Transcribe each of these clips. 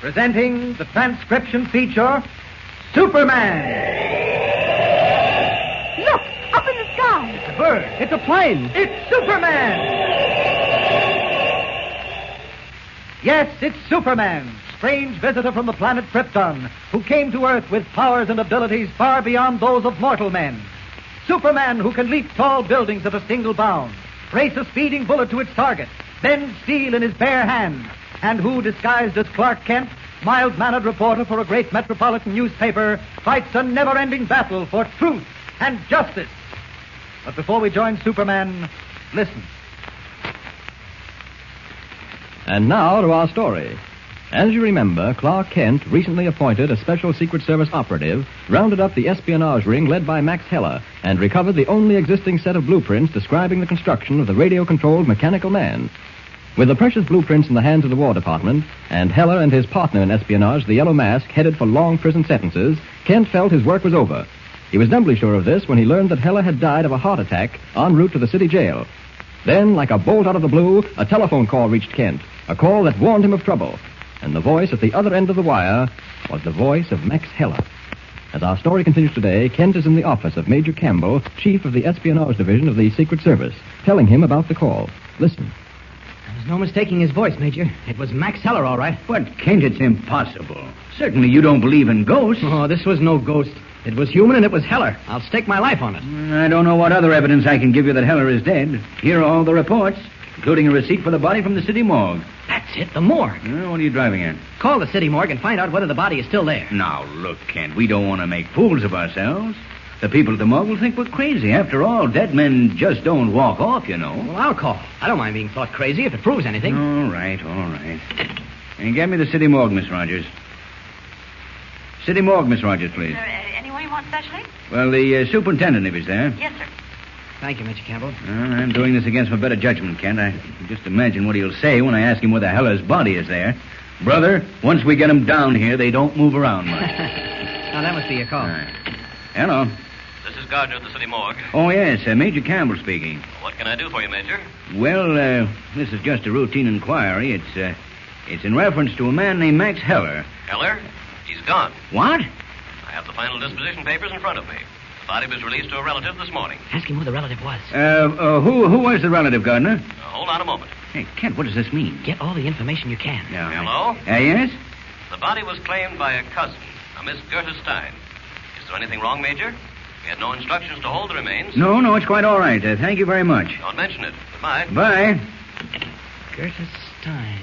Presenting the transcription feature, Superman. Look, up in the sky. It's a bird. It's a plane. It's Superman. Yes, it's Superman, strange visitor from the planet Krypton, who came to Earth with powers and abilities far beyond those of mortal men. Superman, who can leap tall buildings at a single bound, race a speeding bullet to its target, bend steel in his bare hand, and who, disguised as Clark Kent, mild-mannered reporter for a great metropolitan newspaper, fights a never-ending battle for truth and justice. But before we join Superman, listen. And now to our story. As you remember, Clark Kent, recently appointed a special Secret Service operative, rounded up the espionage ring led by Max Heller and recovered the only existing set of blueprints describing the construction of the radio-controlled mechanical man. With the precious blueprints in the hands of the War Department, and Heller and his partner in espionage, the Yellow Mask, headed for long prison sentences, Kent felt his work was over. He was doubly sure of this when he learned that Heller had died of a heart attack en route to the city jail. Then, like a bolt out of the blue, a telephone call reached Kent, a call that warned him of trouble. And the voice at the other end of the wire was the voice of Max Heller. As our story continues today, Kent is in the office of Major Campbell, chief of the espionage division of the Secret Service, telling him about the call. Listen. There's no mistaking his voice, Major. It was Max Heller, all right. But, Kent, it's impossible. Certainly you don't believe in ghosts. Oh, this was no ghost. It was human, and it was Heller. I'll stake my life on it. I don't know what other evidence I can give you that Heller is dead. Here are all the reports, including a receipt for the body from the city morgue. That's it, the morgue. What are you driving at? Call the city morgue and find out whether the body is still there. Now, look, Kent, we don't want to make fools of ourselves. The people at the morgue will think we're crazy. After all, dead men just don't walk off, you know. Well, I'll call. I don't mind being thought crazy if it proves anything. All right. And get me the city morgue, Miss Rogers. City morgue, Miss Rogers, please. Anyone you want specially? Well, the superintendent, if he's there. Yes, sir. Thank you, Mr. Campbell. Well, I'm doing this against my better judgment, Kent. I can just imagine what he'll say when I ask him whether Heller's body is there. Brother, once we get him down here, they don't move around much. Now, that must be your call. Hello. This is Gardner at the city morgue. Oh, yes, Major Campbell speaking. What can I do for you, Major? Well, this is just a routine inquiry. It's in reference to a man named Max Heller. Heller? He's gone. What? I have the final disposition papers in front of me. The body was released to a relative this morning. Ask him who the relative was. Who was the relative, Gardner? Hold on a moment. Hey, Kent, what does this mean? Get all the information you can. Yeah. Hello? Yes? The body was claimed by a cousin, a Miss Gerta Stein. Is there anything wrong, Major? We had no instructions to hold the remains. No, it's quite all right. Thank you very much. Don't mention it. Goodbye. Bye. Gerta Stein.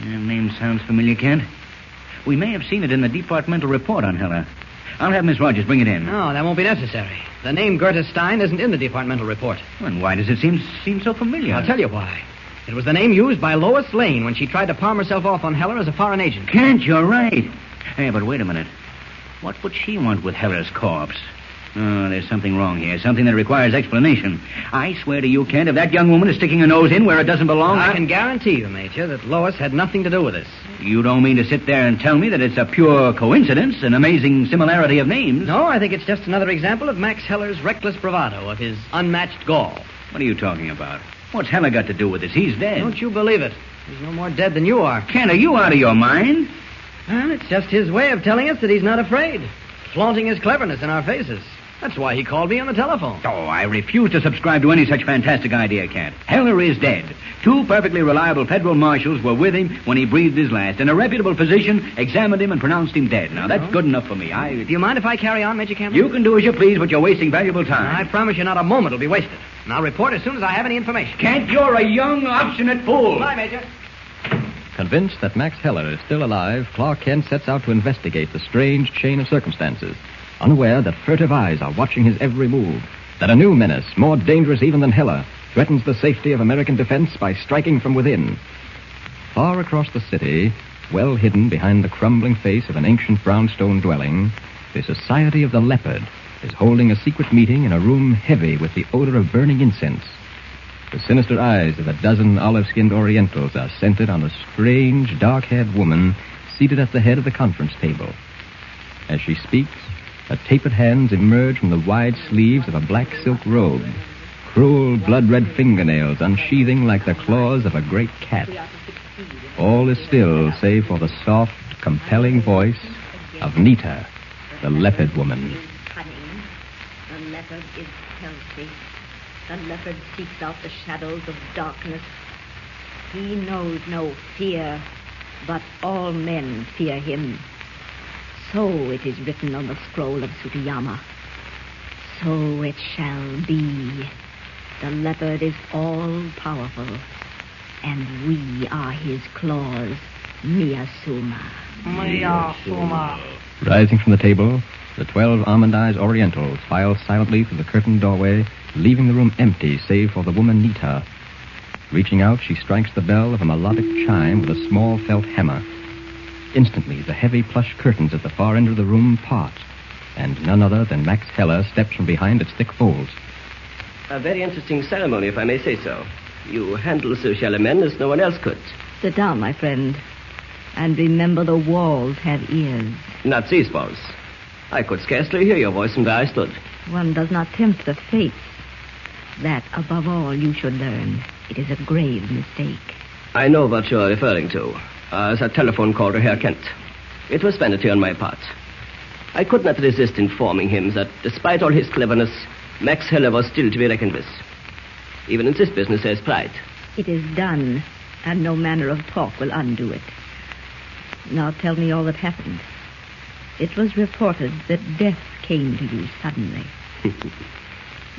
That name sounds familiar, Kent. We may have seen it in the departmental report on Heller. I'll have Miss Rogers bring it in. No, that won't be necessary. The name Gerta Stein isn't in the departmental report. And why does it seem so familiar? I'll tell you why. It was the name used by Lois Lane when she tried to palm herself off on Heller as a foreign agent. Kent, you're right. Hey, but wait a minute. What would she want with Heller's corpse? Oh, there's something wrong here. Something that requires explanation. I swear to you, Kent, if that young woman is sticking her nose in where it doesn't belong... I can guarantee you, Major, that Lois had nothing to do with this. You don't mean to sit there and tell me that it's a pure coincidence, an amazing similarity of names? No, I think it's just another example of Max Heller's reckless bravado, of his unmatched gall. What are you talking about? What's Heller got to do with this? He's dead. Don't you believe it. He's no more dead than you are. Kent, are you out of your mind? Well, it's just his way of telling us that he's not afraid. Flaunting his cleverness in our faces. That's why he called me on the telephone. Oh, I refuse to subscribe to any such fantastic idea, Kent. Heller is dead. 2 perfectly reliable federal marshals were with him when he breathed his last, and a reputable physician examined him and pronounced him dead. Now, that's good enough for me. Do you mind if I carry on, Major Campbell? You can do as you please, but you're wasting valuable time. I promise you not a moment will be wasted. And I'll report as soon as I have any information. Kent, you're a young, obstinate fool. Bye, Major. Convinced that Max Heller is still alive, Clark Kent sets out to investigate the strange chain of circumstances, unaware that furtive eyes are watching his every move, that a new menace, more dangerous even than Heller, threatens the safety of American defense by striking from within. Far across the city, well hidden behind the crumbling face of an ancient brownstone dwelling, the Society of the Leopard is holding a secret meeting in a room heavy with the odor of burning incense. The sinister eyes of a dozen olive-skinned Orientals are centered on a strange, dark-haired woman seated at the head of the conference table. As she speaks, her tapered hands emerge from the wide sleeves of a black silk robe, cruel, blood-red fingernails unsheathing like the claws of a great cat. All is still save for the soft, compelling voice of Lita, the leopard woman. Cunning. The leopard is healthy. The leopard seeks out the shadows of darkness. He knows no fear, but all men fear him. So it is written on the scroll of Tsukiyama. So it shall be. The leopard is all-powerful, and we are his claws, Miyasuma. Rising from the table, the 12 almond-eyed Orientals file silently through the curtained doorway, leaving the room empty save for the woman Lita. Reaching out, she strikes the bell of a melodic chime with a small felt hammer. Instantly, the heavy plush curtains at the far end of the room part, and none other than Max Heller steps from behind its thick folds. A very interesting ceremony, if I may say so. You handle social men as no one else could. Sit down, my friend, and remember the walls have ears. Not these walls. I could scarcely hear your voice from where I stood. One does not tempt the fates. That, above all, you should learn. It is a grave mistake. I know what you're referring to. As a telephone call to Herr Kent. It was vanity on my part. I could not resist informing him that, despite all his cleverness, Max Heller was still to be reckoned with. Even in this business, there's pride. It is done, and no manner of talk will undo it. Now tell me all that happened. It was reported that death came to you suddenly.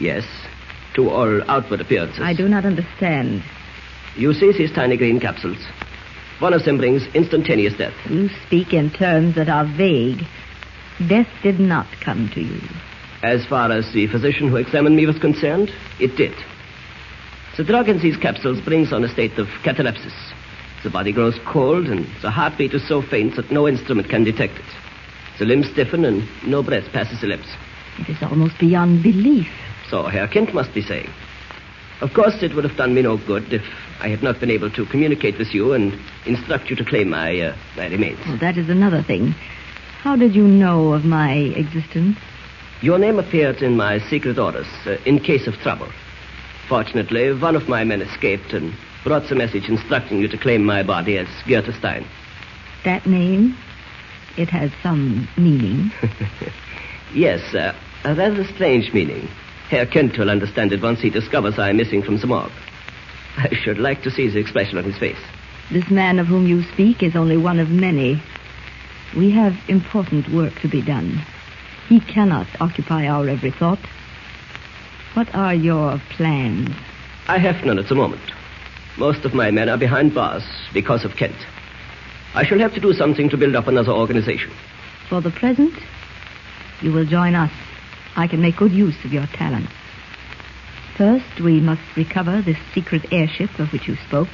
Yes, to all outward appearances. I do not understand. You see these tiny green capsules. One of them brings instantaneous death. You speak in terms that are vague. Death did not come to you. As far as the physician who examined me was concerned, it did. The drug in these capsules brings on a state of catalepsis. The body grows cold, and the heartbeat is so faint that no instrument can detect it. The limbs stiffen, and no breath passes the lips. It is almost beyond belief. So Herr Kent must be saying. Of course, it would have done me no good if I had not been able to communicate with you and instruct you to claim my remains. Well, that is another thing. How did you know of my existence? Your name appeared in my secret orders in case of trouble. Fortunately, one of my men escaped and brought the message instructing you to claim my body as Goethe Stein. That name? It has some meaning. Yes, a rather strange meaning. Herr Kent will understand it once he discovers I am missing from the morgue. I should like to see the expression on his face. This man of whom you speak is only one of many. We have important work to be done. He cannot occupy our every thought. What are your plans? I have none at the moment. Most of my men are behind bars because of Kent. I shall have to do something to build up another organization. For the present, you will join us. I can make good use of your talents. First, we must recover this secret airship of which you spoke,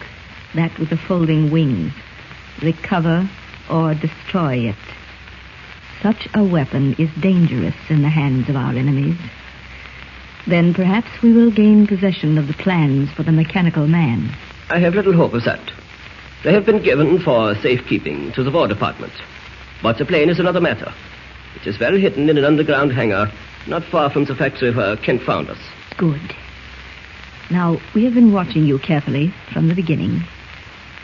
that with the folding wings. Recover or destroy it. Such a weapon is dangerous in the hands of our enemies. Then perhaps we will gain possession of the plans for the mechanical man. I have little hope of that. They have been given for safekeeping to the War Department. But the plane is another matter. It is well hidden in an underground hangar, not far from the factory where Kent found us. Good. Now, we have been watching you carefully from the beginning,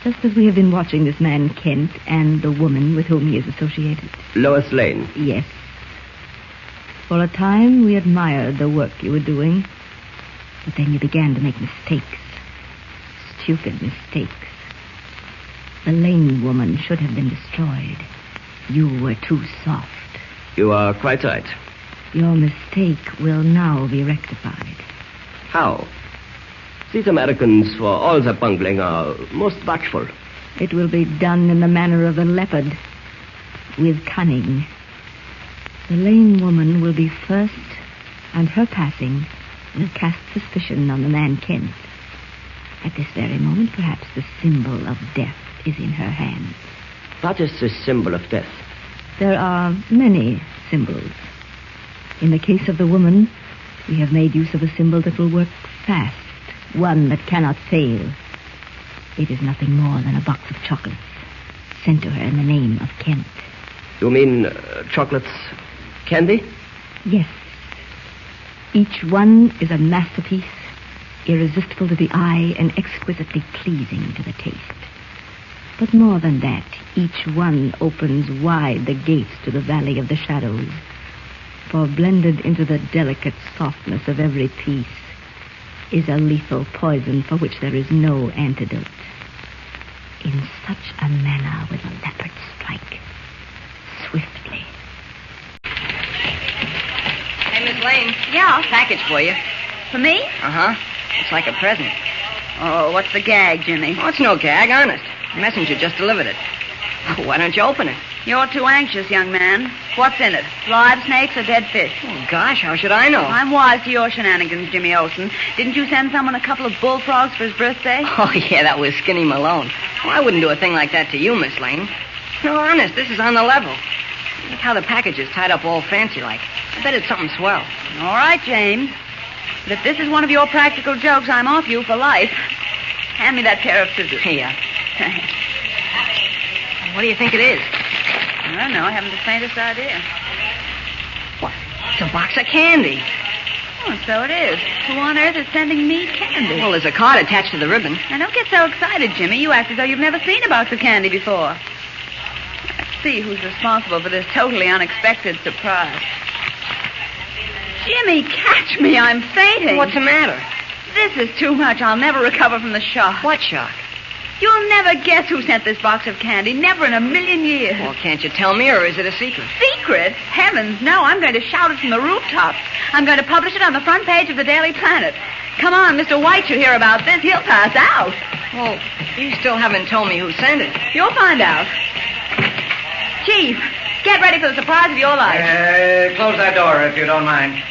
just as we have been watching this man Kent and the woman with whom he is associated. Lois Lane. Yes. For a time, we admired the work you were doing, but then you began to make mistakes. Stupid mistakes. The Lane woman should have been destroyed. You were too soft. You are quite right. Your mistake will now be rectified. How? These Americans, for all their bungling, are most watchful. It will be done in the manner of the leopard, with cunning. The Lane woman will be first, and her passing will cast suspicion on the man Kent. At this very moment, perhaps the symbol of death is in her hands. What is the symbol of death? There are many symbols. In the case of the woman, we have made use of a symbol that will work fast, one that cannot fail. It is nothing more than a box of chocolates sent to her in the name of Kent. You mean chocolates, candy? Yes. Each one is a masterpiece, irresistible to the eye and exquisitely pleasing to the taste. But more than that, each one opens wide the gates to the Valley of the Shadows. For blended into the delicate softness of every piece is a lethal poison for which there is no antidote. In such a manner will the leopard strike. Swiftly. Hey, Miss Lane. Yeah. Package for you. For me? Uh-huh. It's like a present. Oh, what's the gag, Jimmy? Oh, it's no gag, honest. The messenger just delivered it. Why don't you open it? You're too anxious, young man. What's in it? Live snakes or dead fish? Oh, gosh, how should I know? I'm wise to your shenanigans, Jimmy Olsen. Didn't you send someone a couple of bullfrogs for his birthday? Oh, yeah, that was Skinny Malone. Oh, I wouldn't do a thing like that to you, Miss Lane. No, honest, this is on the level. Look how the package is tied up all fancy-like. I bet it's something swell. All right, James. But if this is one of your practical jokes, I'm off you for life. Hand me that pair of scissors. Here. What do you think it is? I don't know. I haven't the faintest idea. What? It's a box of candy. Oh, so it is. Who on earth is sending me candy? Well, there's a card attached to the ribbon. Now, don't get so excited, Jimmy. You act as though you've never seen a box of candy before. Let's see who's responsible for this totally unexpected surprise. Jimmy, catch me. I'm fainting. What's the matter? This is too much. I'll never recover from the shock. What shock? You'll never guess who sent this box of candy. Never in a million years. Well, can't you tell me, or is it a secret? Secret? Heavens, no. I'm going to shout it from the rooftops. I'm going to publish it on the front page of the Daily Planet. Come on, Mr. White should hear about this. He'll pass out. Well, you still haven't told me who sent it. You'll find out. Chief, get ready for the surprise of your life. Close that door if you don't mind.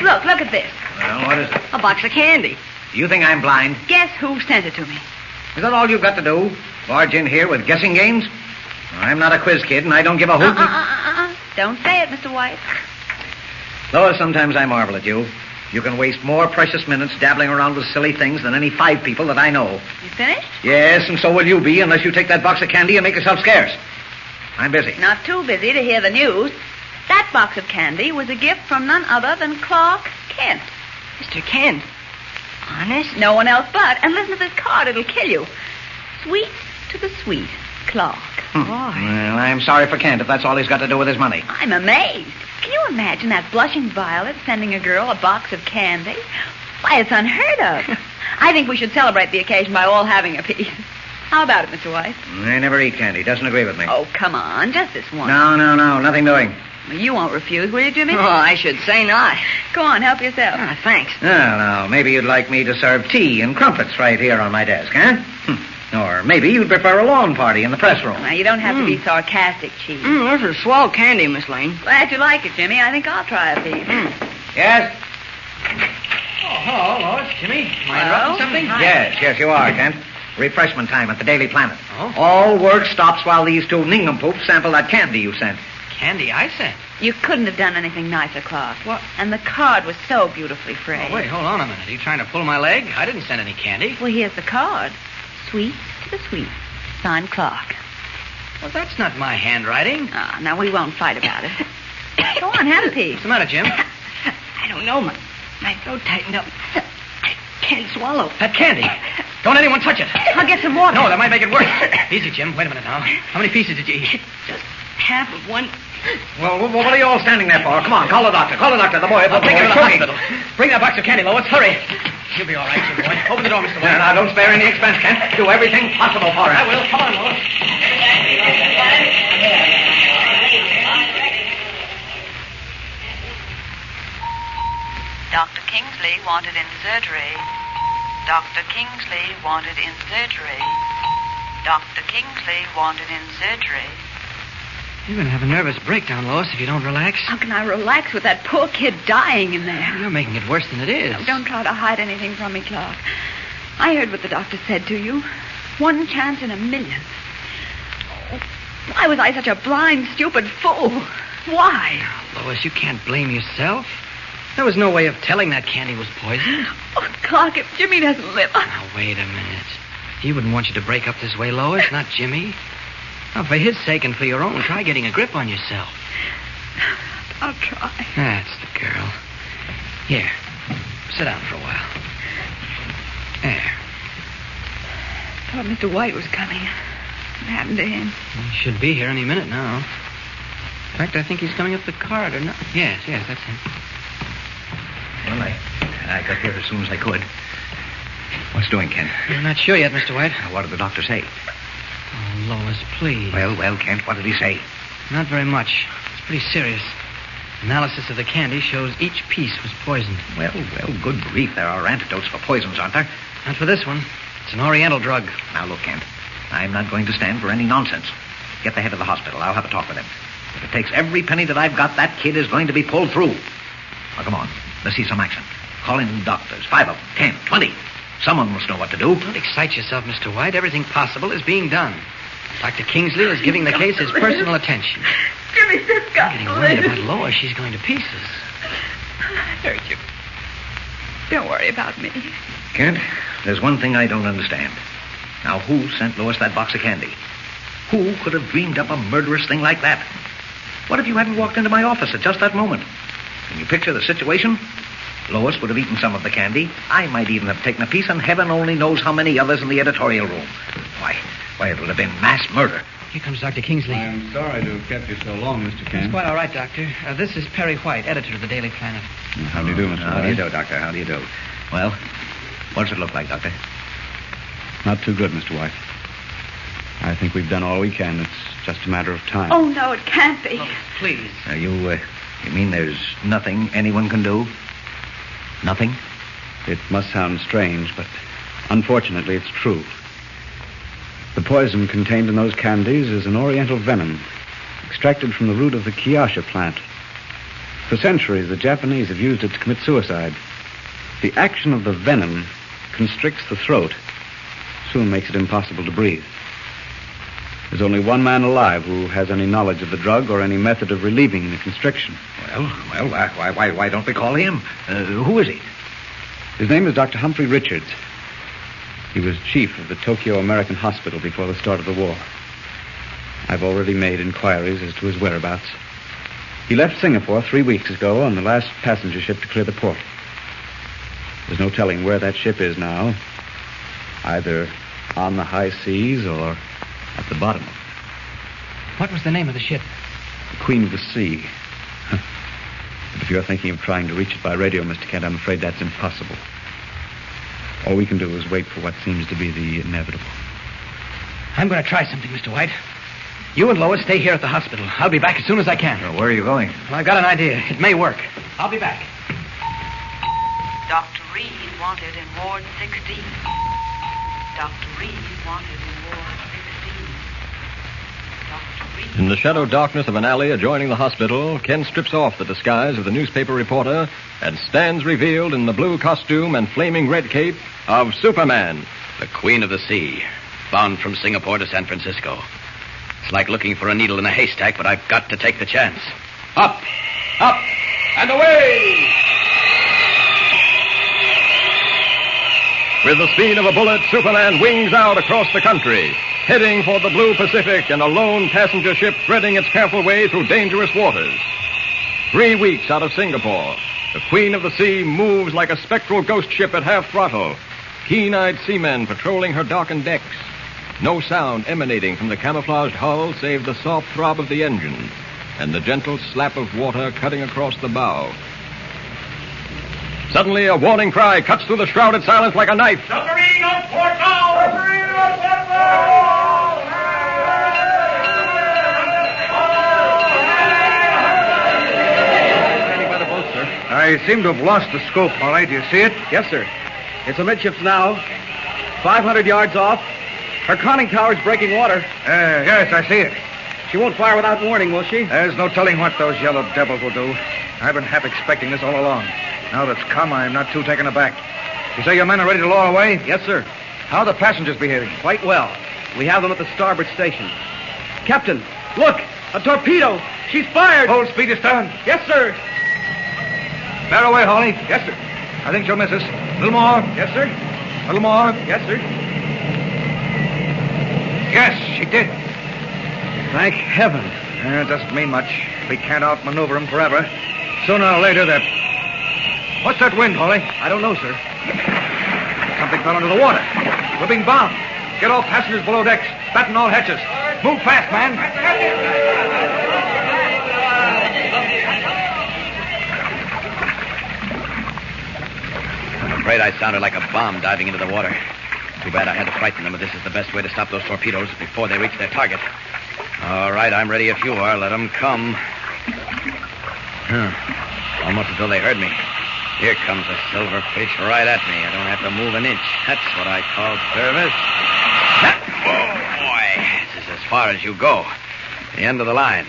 Look at this. Well, what is it? A box of candy. You think I'm blind? Guess who sent it to me? Is that all you've got to do? Barge in here with guessing games? I'm not a quiz kid, and I don't give a hoot. Don't say it, Mr. White. Lois, sometimes I marvel at you. You can waste more precious minutes dabbling around with silly things than any 5 people that I know. You finished? Yes, and so will you be unless you take that box of candy and make yourself scarce. I'm busy. Not too busy to hear the news. That box of candy was a gift from none other than Clark Kent. Mr. Kent. Honest? No one else but. And listen to this card. It'll kill you. Sweet to the sweet, Clark. Boy. Well, I'm sorry for Kent if that's all he's got to do with his money. I'm amazed. Can you imagine that blushing violet sending a girl a box of candy? Why, it's unheard of. I think we should celebrate the occasion by all having a piece. How about it, Mr. White? I never eat candy. Doesn't agree with me. Oh, come on. Just this one. No. Nothing doing. Well, you won't refuse, will you, Jimmy? Oh, I should say not. Go on, help yourself. Ah, thanks. Now, maybe you'd like me to serve tea and crumpets right here on my desk, huh? Or maybe you'd prefer a lawn party in the press room. Now, you don't have to be sarcastic, Chief. This is swell candy, Miss Lane. Glad you like it, Jimmy. I think I'll try a piece. Yes? Oh, hello, Lois. Jimmy. Am I interrupting something? Yes, you are, Kent. Refreshment time at the Daily Planet. Oh? All work stops while these 2 nincompoops sample that candy you sent. Candy I sent. You couldn't have done anything nicer, Clark. What? And the card was so beautifully framed. Oh, wait, hold on a minute. Are you trying to pull my leg? I didn't send any candy. Well, here's the card. Sweet to the sweet. Signed, Clark. Well, that's not my handwriting. Ah, now we won't fight about it. Go on, have a piece. What's the matter, Jim? I don't know. My throat tightened up. I can't swallow. That candy. Don't anyone touch it. I'll get some water. No, that might make it worse. Easy, Jim. Wait a minute now. How many pieces did you eat? Just half of one. Well, what are you all standing there for? Come on, call the doctor. Call the doctor. The boy. I'll take him to the hospital. Bring that box of candy, Lois. Hurry. You'll be all right, Jim boy. Open the door, Mr. White. Now, don't spare any expense, Kent. Do everything possible for her. I will. Come on, Lois. Dr. Kingsley wanted in surgery. Dr. Kingsley wanted in surgery. Dr. Kingsley wanted in surgery. You're going to have a nervous breakdown, Lois, if you don't relax. How can I relax with that poor kid dying in there? You're making it worse than it is. No, don't try to hide anything from me, Clark. I heard what the doctor said to you. 1 chance in a million. Oh, why was I such a blind, stupid fool? Why? Lois, you can't blame yourself. There was no way of telling that candy was poisoned. Oh, Clark, if Jimmy doesn't live... Now, wait a minute. He wouldn't want you to break up this way, Lois, not Jimmy. Now, for his sake and for your own, try getting a grip on yourself. I'll try. That's the girl. Here, sit down for a while. There. Thought Mr. White was coming. What happened to him? He should be here any minute now. In fact, I think he's coming up the corridor now. Yes, that's him. Well, I got here as soon as I could. What's doing, Kent? I'm not sure yet, Mr. White. What did the doctor say? Oh, Lois, please. Well, Kent, what did he say? Not very much. It's pretty serious. Analysis of the candy shows each piece was poisoned. Well, good grief. There are antidotes for poisons, aren't there? Not for this one. It's an Oriental drug. Now, look, Kent. I'm not going to stand for any nonsense. Get the head of the hospital. I'll have a talk with him. If it takes every penny that I've got, that kid is going to be pulled through. Now, come on. Let's see some action. Call in doctors. 5 of them. 10. 20. Someone must know what to do. Don't excite yourself, Mr. White. Everything possible is being done. Dr. Kingsley is giving the case his personal attention. Jimmy Siska. I'm getting worried about Lois. She's going to pieces. I heard you. Don't worry about me. Kent, there's one thing I don't understand. Now, who sent Lois that box of candy? Who could have dreamed up a murderous thing like that? What if you hadn't walked into my office at just that moment? Can you picture the situation? Lois would have eaten some of the candy. I might even have taken a piece, and heaven only knows how many others in the editorial room. Why, it would have been mass murder. Here comes Dr. Kingsley. I'm sorry to have kept you so long, Mr. Kent. It's quite all right, Doctor. This is Perry White, editor of the Daily Planet. How do you do, Mr. White? How do you do, Doctor? How do you do? Well, what's it look like, Doctor? Not too good, Mr. White. I think we've done all we can. It's just a matter of time. Oh, no, it can't be. Oh, please. You mean there's nothing anyone can do? Nothing? It must sound strange, but unfortunately it's true. The poison contained in those candies is an Oriental venom, extracted from the root of the Kiasha plant. For centuries, the Japanese have used it to commit suicide. The action of the venom constricts the throat, soon makes it impossible to breathe. There's only one man alive who has any knowledge of the drug or any method of relieving the constriction. Well, why don't we call him? Who is he? His name is Dr. Humphrey Richards. He was chief of the Tokyo American Hospital before the start of the war. I've already made inquiries as to his whereabouts. He left Singapore 3 weeks ago on the last passenger ship to clear the port. There's no telling where that ship is now, either on the high seas or at the bottom. What was the name of the ship? The Queen of the Sea. But if you're thinking of trying to reach it by radio, Mr. Kent, I'm afraid that's impossible. All we can do is wait for what seems to be the inevitable. I'm going to try something, Mr. White. You and Lois stay here at the hospital. I'll be back as soon as I can. Where are you going? Well, I've got an idea. It may work. I'll be back. Dr. Reed wanted in Ward 16. Dr. Reed wanted in Ward 16. Dr. Reed... In the shadow darkness of an alley adjoining the hospital, Ken strips off the disguise of the newspaper reporter and stands revealed in the blue costume and flaming red cape of Superman. The Queen of the Sea, bound from Singapore to San Francisco. It's like looking for a needle in a haystack, but I've got to take the chance. Up, and away! With the speed of a bullet, Superman wings out across the country, heading for the blue Pacific and a lone passenger ship threading its careful way through dangerous waters. 3 weeks out of Singapore, the Queen of the Sea moves like a spectral ghost ship at half throttle, keen-eyed seamen patrolling her darkened decks. No sound emanating from the camouflaged hull save the soft throb of the engine and the gentle slap of water cutting across the bow. Suddenly, a warning cry cuts through the shrouded silence like a knife. Submarine on port bow! Submarine on port bow! Standing by the boat, sir. I seem to have lost the scope, Molly. Do you see it? Yes, sir. It's amidships now. 500 yards off. Her conning tower's breaking water. Yes, I see it. She won't fire without warning, will she? There's no telling what those yellow devils will do. I've been half expecting this all along. Now that it's come, I'm not too taken aback. You say your men are ready to lower away? Yes, sir. How are the passengers behaving? Quite well. We have them at the starboard station. Captain, look! A torpedo! She's fired! Hold speed astern. Yes, sir. Bear away, Hawley. Yes, sir. I think she'll miss us. A little more. Yes, sir. A little more. Yes, sir. Yes, she did. Thank heaven. It doesn't mean much. We can't outmaneuver them forever. Sooner or later, they're... What's that wind, Hawley? I don't know, sir. Something fell into the water. We're being bombed. Get all passengers below decks. Batten all hatches. Move fast, man. I'm afraid I sounded like a bomb diving into the water. Too bad I had to frighten them, but this is the best way to stop those torpedoes before they reach their target. All right, I'm ready if you are. Let them come. Almost as though they heard me. Here comes a silverfish right at me. I don't have to move an inch. That's what I call service. Oh, boy. This is as far as you go. The end of the line.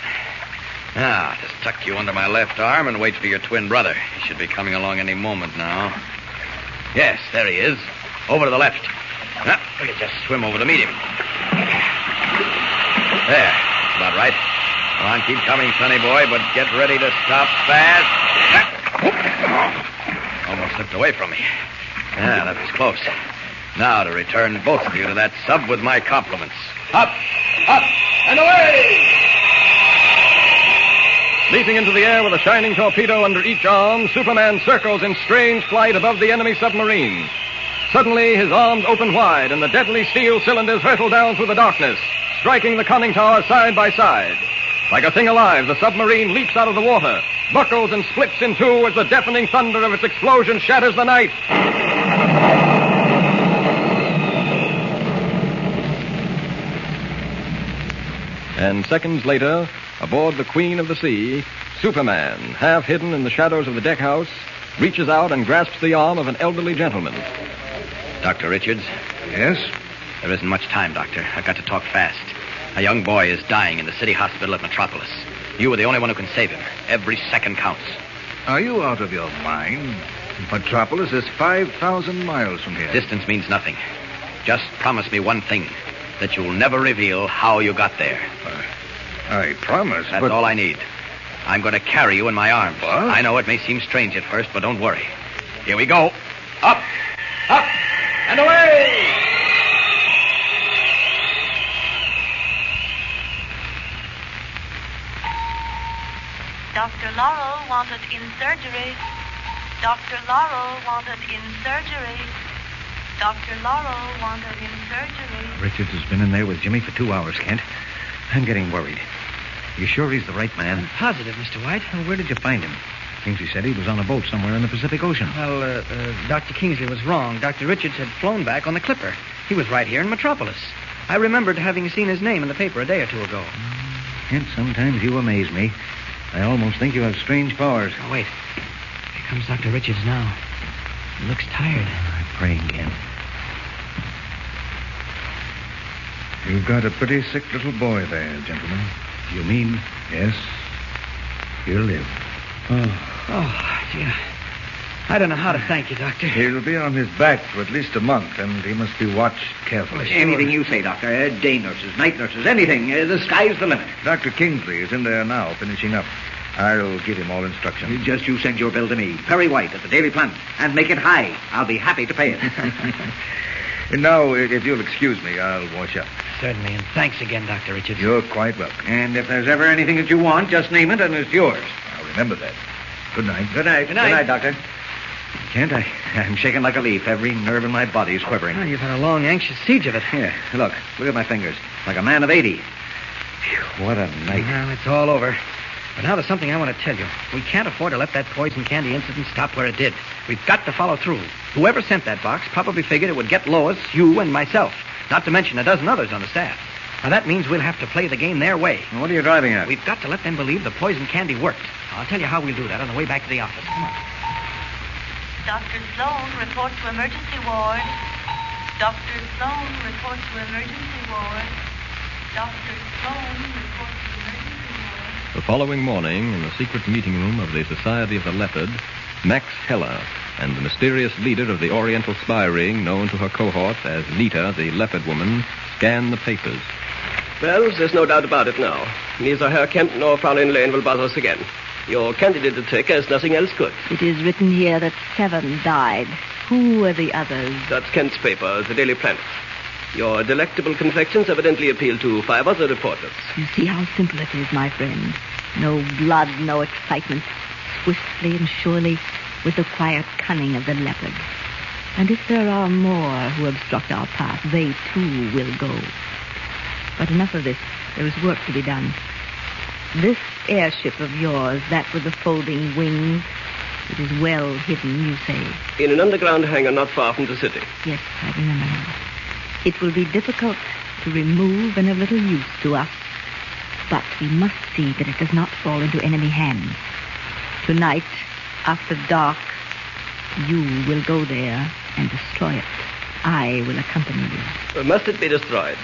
Now, just tuck you under my left arm and wait for your twin brother. He should be coming along any moment now. Yes, there he is. Over to the left. Now, we can just swim over to meet him. There. That's about right. Come on, keep coming, sonny boy, but get ready to stop fast. Almost slipped away from me. Yeah, that was close. Now to return both of you to that sub with my compliments. Up, up, and away! Leaping into the air with a shining torpedo under each arm, Superman circles in strange flight above the enemy submarine. Suddenly, his arms open wide, and the deadly steel cylinders hurtle down through the darkness, striking the conning tower side by side. Like a thing alive, the submarine leaps out of the water, buckles and splits in two as the deafening thunder of its explosion shatters the night. And seconds later, aboard the Queen of the Sea, Superman, half hidden in the shadows of the deckhouse, reaches out and grasps the arm of an elderly gentleman. Dr. Richards? Yes? There isn't much time, Doctor. I've got to talk fast. A young boy is dying in the city hospital at Metropolis. You are the only one who can save him. Every second counts. Are you out of your mind? Metropolis is 5,000 miles from here. Distance means nothing. Just promise me one thing, that you'll never reveal how you got there. I promise, That's but... all I need. I'm going to carry you in my arms. What? I know it may seem strange at first, but don't worry. Here we go. Up, up, and away! Dr. Laurel wanted in surgery. Dr. Laurel wanted in surgery. Dr. Laurel wanted in surgery. Richards has been in there with Jimmy for 2 hours, Kent. I'm getting worried. You sure he's the right man? I'm positive, Mr. White. Well, where did you find him? Kingsley said he was on a boat somewhere in the Pacific Ocean. Well, Dr. Kingsley was wrong. Dr. Richards had flown back on the Clipper. He was right here in Metropolis. I remembered having seen his name in the paper a day or two ago. Kent, sometimes you amaze me. I almost think you have strange powers. Oh, wait. Here comes Dr. Richards now. He looks tired. I'm praying, Kent. You've got a pretty sick little boy there, gentlemen. You mean? Yes. He'll live. Oh, gee. I don't know how to thank you, Doctor. He'll be on his back for at least a month, and he must be watched carefully. Anything you say, Doctor. Day nurses, night nurses, anything. The sky's the limit. Dr. Kingsley is in there now, finishing up. I'll give him all instructions. Just you send your bill to me, Perry White, at the Daily Planet, and make it high. I'll be happy to pay it. And now, if you'll excuse me, I'll wash up. Certainly, and thanks again, Dr. Richards. You're quite welcome. And if there's ever anything that you want, just name it and it's yours. I'll remember that. Good night. Good night. Good night. Good night, Doctor. Kent, I'm shaking like a leaf. Every nerve in my body is quivering. Oh, you've had a long, anxious siege of it. Here, look at my fingers. Like a man of 80. Phew, what a night. Well, it's all over. But now there's something I want to tell you. We can't afford to let that poison candy incident stop where it did. We've got to follow through. Whoever sent that box probably figured it would get Lois, you, and myself. Not to mention a dozen others on the staff. Now, that means we'll have to play the game their way. Well, what are you driving at? We've got to let them believe the poison candy worked. I'll tell you how we'll do that on the way back to the office. Come on. Dr. Sloan, report to emergency ward. Dr. Sloan, report to emergency ward. Dr. Sloan, report to emergency ward. The following morning, in the secret meeting room of the Society of the Leopard, Max Heller and the mysterious leader of the Oriental spy ring, known to her cohorts as Lita, the Leopard woman, scan the papers. Well, there's no doubt about it now. Neither Herr Kent nor Fraulein Lane will bother us again. Your candidate detector has nothing else good. It is written here that 7 died. Who were the others? That's Kent's paper, the Daily Planet. Your delectable confections evidently appeal to 5 other reporters. You see how simple it is, my friend. No blood, no excitement. Swiftly and surely, with the quiet cunning of the leopard. And if there are more who obstruct our path, they too will go. But enough of this. There is work to be done. This airship of yours, that with the folding wings, it is well hidden, you say. In an underground hangar not far from the city. Yes, I remember now. It will be difficult to remove and of little use to us. But we must see that it does not fall into enemy hands. Tonight, after dark, you will go there and destroy it. I will accompany you. Must it be destroyed?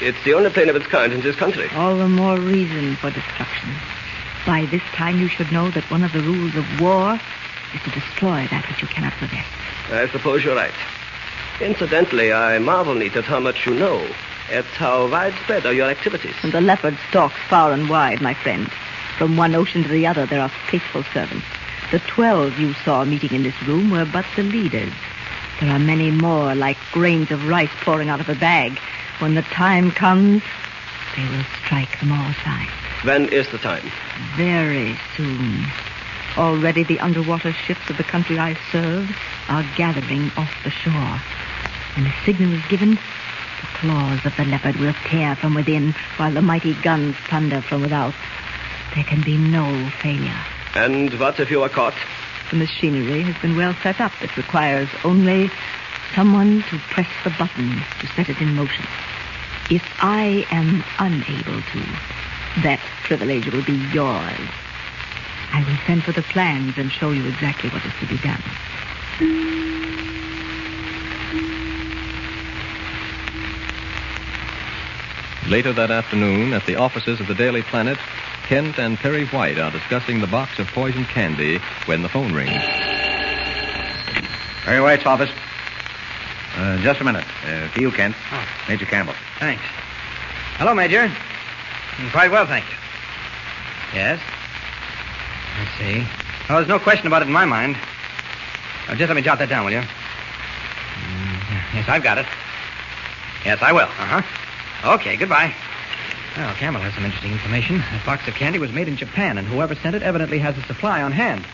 It's the only plane of its kind in this country. All the more reason for destruction. By this time, you should know that one of the rules of war is to destroy that which you cannot possess. I suppose you're right. Incidentally, I marvel, Lita, at how much you know. At how widespread are your activities. And the Leopard stalks far and wide, my friend. From one ocean to the other, there are faithful servants. The 12 you saw meeting in this room were but the leaders. There are many more, like grains of rice pouring out of a bag. When the time comes, they will strike from all sides. When is the time? Very soon. Already the underwater ships of the country I serve are gathering off the shore. When the signal is given, the claws of the Leopard will tear from within while the mighty guns thunder from without. There can be no failure. And what if you are caught? The machinery has been well set up. It requires only someone to press the button to set it in motion. If I am unable to, that privilege will be yours. I will send for the plans and show you exactly what is to be done. Later that afternoon, at the offices of the Daily Planet, Kent and Perry White are discussing the box of poison candy when the phone rings. Perry White's office. Just a minute. To you, Kent. Oh. Major Campbell. Thanks. Hello, Major. Quite well, thank you. Yes? Let's see. Oh, there's no question about it in my mind. Just let me jot that down, will you? Yes, I've got it. Yes, I will. Uh-huh. Okay, goodbye. Well, Campbell has some interesting information. That box of candy was made in Japan, and whoever sent it evidently has a supply on hand.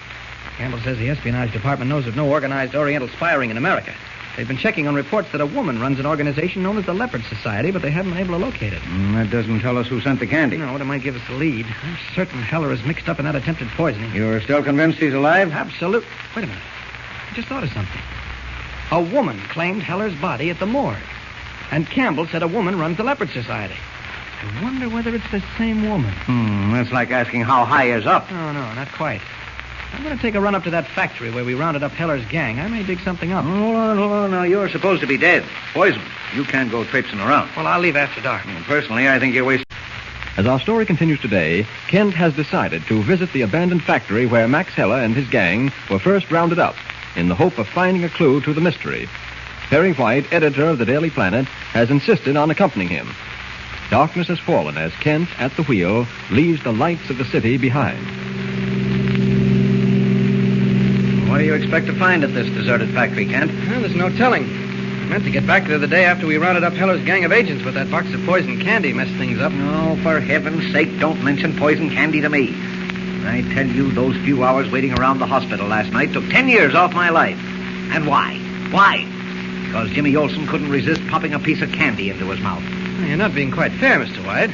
Campbell says the espionage department knows of no organized Oriental spy ring in America. They've been checking on reports that a woman runs an organization known as the Leopard Society, but they haven't been able to locate it. That doesn't tell us who sent the candy. No, but it might give us a lead. I'm certain Heller is mixed up in that attempted poisoning. You're still convinced he's alive? Absolutely. Wait a minute. I just thought of something. A woman claimed Heller's body at the morgue. And Campbell said a woman runs the Leopard Society. I wonder whether it's the same woman. That's like asking how high is up. No, not quite. I'm going to take a run up to that factory where we rounded up Heller's gang. I may dig something up. Hold on. Now, you're supposed to be dead. Poisoned. You can't go traipsing around. Well, I'll leave after dark. Personally, I think you're wasting... As our story continues today, Kent has decided to visit the abandoned factory where Max Heller and his gang were first rounded up in the hope of finding a clue to the mystery. Perry White, editor of the Daily Planet, has insisted on accompanying him. Darkness has fallen as Kent, at the wheel, leaves the lights of the city behind. What do you expect to find at this deserted factory, Kent? Well, there's no telling. I meant to get back there the day after we rounded up Heller's gang of agents, but that box of poison candy messed things up. Oh, for heaven's sake, don't mention poison candy to me. I tell you, those few hours waiting around the hospital last night took 10 years off my life. And why? Why? Because Jimmy Olsen couldn't resist popping a piece of candy into his mouth. Well, you're not being quite fair, Mr. White.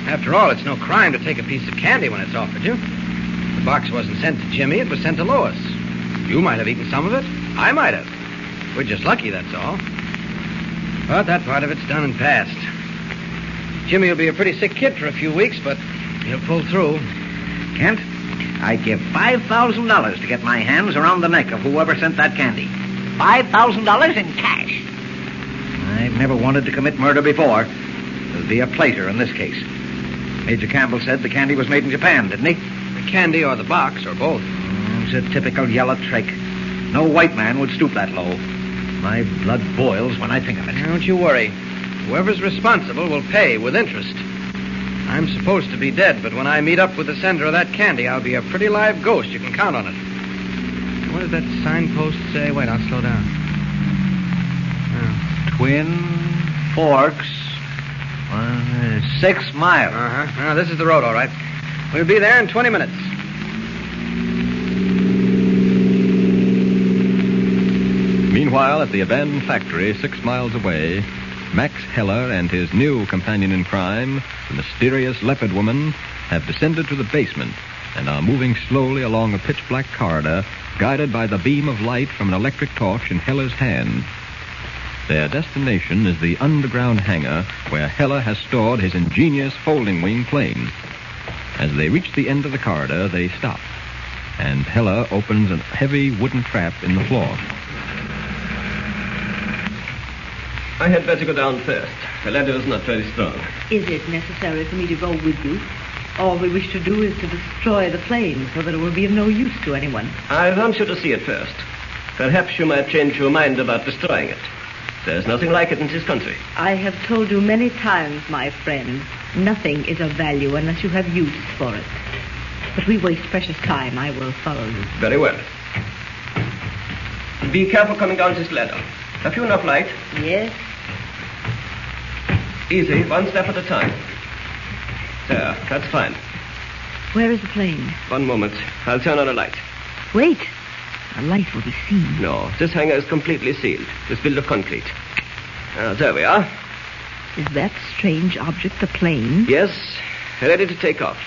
After all, it's no crime to take a piece of candy when it's offered you. The box wasn't sent to Jimmy, it was sent to Lois. You might have eaten some of it. I might have. We're just lucky, that's all. But that part of it's done and past. Jimmy will be a pretty sick kid for a few weeks, but he'll pull through. Kent, I'd give $5,000 to get my hands around the neck of whoever sent that candy. $5,000 in cash. I've never wanted to commit murder before. There'll be a plater in this case. Major Campbell said the candy was made in Japan, didn't he? The candy or the box, or both. It's a typical yellow trick. No white man would stoop that low. My blood boils when I think of it. Don't you worry. Whoever's responsible will pay with interest. I'm supposed to be dead, but when I meet up with the sender of that candy, I'll be a pretty live ghost. You can count on it. What does that signpost say? Wait, I'll slow down. Twin Forks, 6 miles. Now, this is the road, all right. We'll be there in 20 minutes. Meanwhile, at the abandoned factory 6 miles away, Max Heller and his new companion in crime, the mysterious Leopard woman, have descended to the basement and are moving slowly along a pitch-black corridor, guided by the beam of light from an electric torch in Heller's hand. Their destination is the underground hangar where Heller has stored his ingenious folding-wing plane. As they reach the end of the corridor, they stop, and Heller opens a heavy wooden trap in the floor. I had better go down first. The ladder is not very strong. Is it necessary for me to go with you? All we wish to do is to destroy the plane so that it will be of no use to anyone. I want you to see it first. Perhaps you might change your mind about destroying it. There's nothing like it in this country. I have told you many times, my friend, nothing is of value unless you have use for it. But we waste precious time. I will follow you. Very well. Be careful coming down this ladder. Have you enough light? Yes. Easy, one step at a time. There, that's fine. Where is the plane? One moment. I'll turn on a light. Wait. A light will be seen. No, this hangar is completely sealed. It's built of concrete. There we are. Is that strange object the plane? Yes, ready to take off.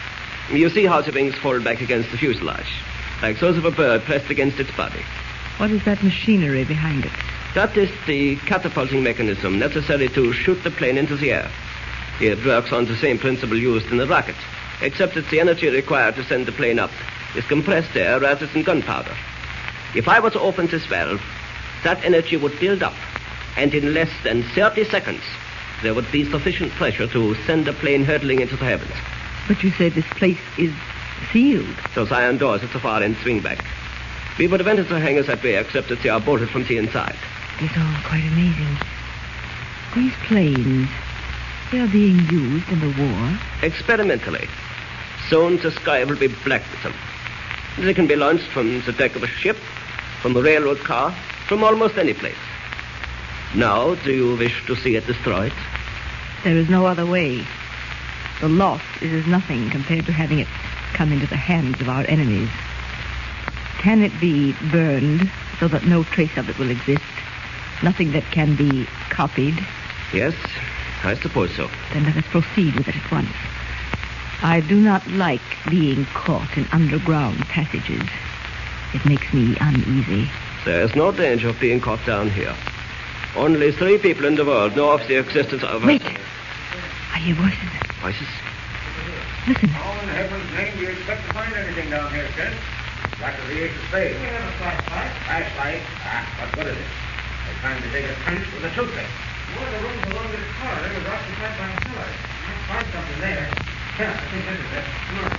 You see how the wings fold back against the fuselage, like those of a bird pressed against its body. What is that machinery behind it? That is the catapulting mechanism necessary to shoot the plane into the air. It works on the same principle used in a rocket, except that the energy required to send the plane up is compressed air rather than gunpowder. If I were to open this valve, that energy would build up, and in less than 30 seconds, there would be sufficient pressure to send the plane hurtling into the heavens. But you say this place is sealed. Those iron doors at the far end swing back. We would have entered the hangars that way, except that they are bolted from the inside. It's all quite amazing. These planes, they are being used in the war? Experimentally. Soon the sky will be black with them. They can be launched from the deck of a ship, from a railroad car, from almost any place. Now, do you wish to see it destroyed? There is no other way. The loss is as nothing compared to having it come into the hands of our enemies. Can it be burned so that no trace of it will exist? Nothing that can be copied? Yes, I suppose so. Then let us proceed with it at once. I do not like being caught in underground passages. It makes me uneasy. There is no danger of being caught down here. Only 3 people in the world know of the existence of... Wait! I hear voices. Voices? Listen. How in heaven's name do you expect to find anything down here, Kent? Back to the Ace of Spades. We have a flashlight. Flashlight? What good is it? It's time to dig a trench with a toothpick. One of the rooms along this corridor was occupied by a cellar. I'll find something there. Yeah, I think this is it. Come on.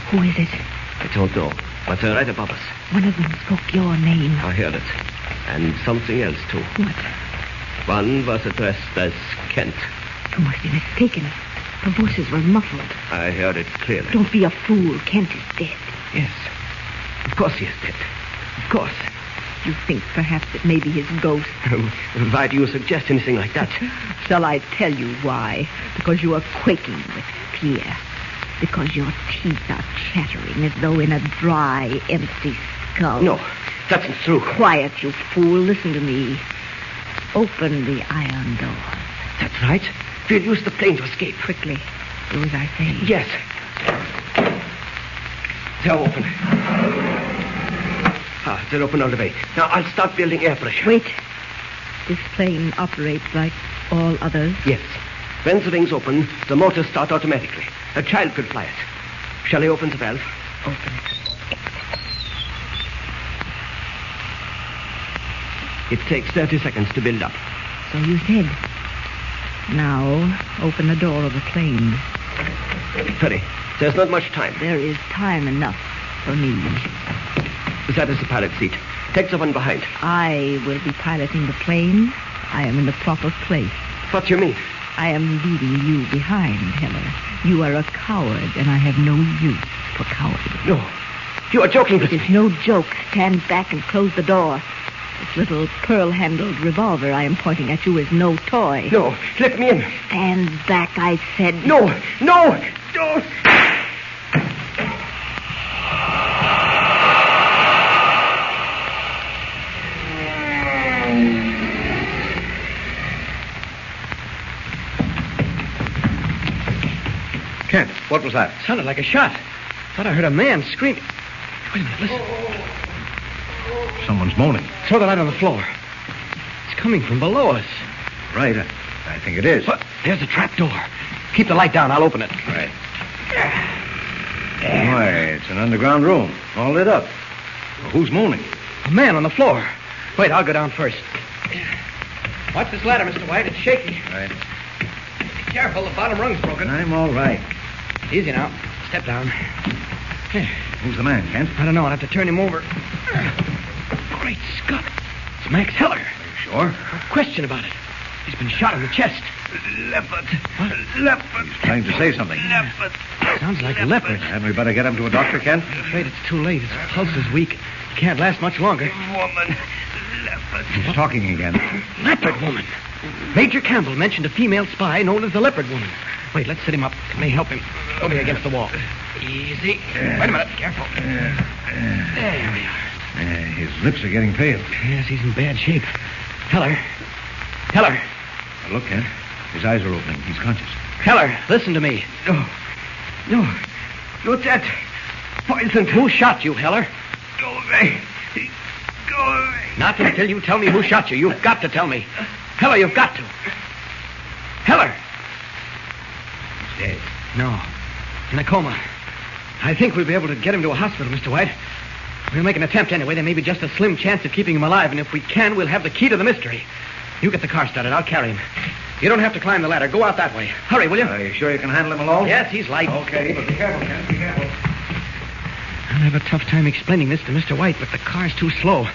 Who is it? I don't know, but they're right above us. One of them spoke your name. I heard it. And something else, too. What? One was addressed as Kent. You must be mistaken. The voices were muffled. I heard it clearly. Don't be a fool. Kent is dead. Yes. Of course he is dead. Of course. You think perhaps it may be his ghost. Why do you suggest anything like that? Shall I tell you why? Because you are quaking with fear. Because your teeth are chattering as though in a dry, empty skull. No, that's not true. Quiet, you fool. Listen to me. Open the iron door. That's right. We'll use the plane to escape. Quickly. Do as I say. Yes. They're open. They're open all the way. Now, I'll start building air pressure. Wait. This plane operates like all others? Yes. When the wings open, the motors start automatically. A child could fly it. Shall I open the valve? Open it. It takes 30 seconds to build up. So you said. Now, open the door of the plane. Hurry. There's not much time. There is time enough for me. That is the pilot seat. Take the one behind. I will be piloting the plane. I am in the proper place. What do you mean? I am leaving you behind, Heller. You are a coward, and I have no use for cowardice. No. You are joking with me. It is no joke. Stand back and close the door. This little pearl-handled revolver I am pointing at you is no toy. No. Let me in. Stand back, I said. No. No. No. Kent, what was that? Sounded like a shot. Thought I heard a man screaming. Wait a minute, listen. Someone's moaning. Throw the light on the floor. It's coming from below us. Right. I think it is. What? There's a trap door. Keep the light down. I'll open it. Right. Why, it's an underground room. All lit up. Well, who's moaning? A man on the floor. Wait, I'll go down first. Watch this ladder, Mr. White. It's shaky. Right. Be careful. The bottom rung's broken. I'm all right. Easy now. Step down. Here. Who's the man, Kent? I don't know. I'll have to turn him over. Great Scott. It's Max Heller. Are you sure? No question about it. He's been shot in the chest. Leopard. What? Leopard. He's trying to say something. Leopard. Sounds like a leopard. Hadn't we better get him to a doctor, Kent? I'm afraid it's too late. His pulse is weak. He can't last much longer. Woman. Leopard. He's talking again. Leopard woman. Major Campbell mentioned a female spy known as the Leopard woman. Wait, let's sit him up. It may help him. Over here against the wall. Easy. Wait a minute. Careful. There we are. His lips are getting pale. Yes, he's in bad shape. Heller. Heller. Now look, Kent. His eyes are opening. He's conscious. Heller, listen to me. No, that poison. Who shot you, Heller? Go away. Go away. Not until you tell me who shot you. You've got to tell me. Heller, you've got to. Heller. He's dead. No. In a coma. I think we'll be able to get him to a hospital, Mr. White. We'll make an attempt anyway. There may be just a slim chance of keeping him alive, and if we can, we'll have the key to the mystery. You get the car started. I'll carry him. You don't have to climb the ladder. Go out that way. Hurry, will you? Are you sure you can handle him alone? Yes, he's light. Okay, but be careful, Kent. Be careful. I'll have a tough time explaining this to Mr. White, but the car's too slow.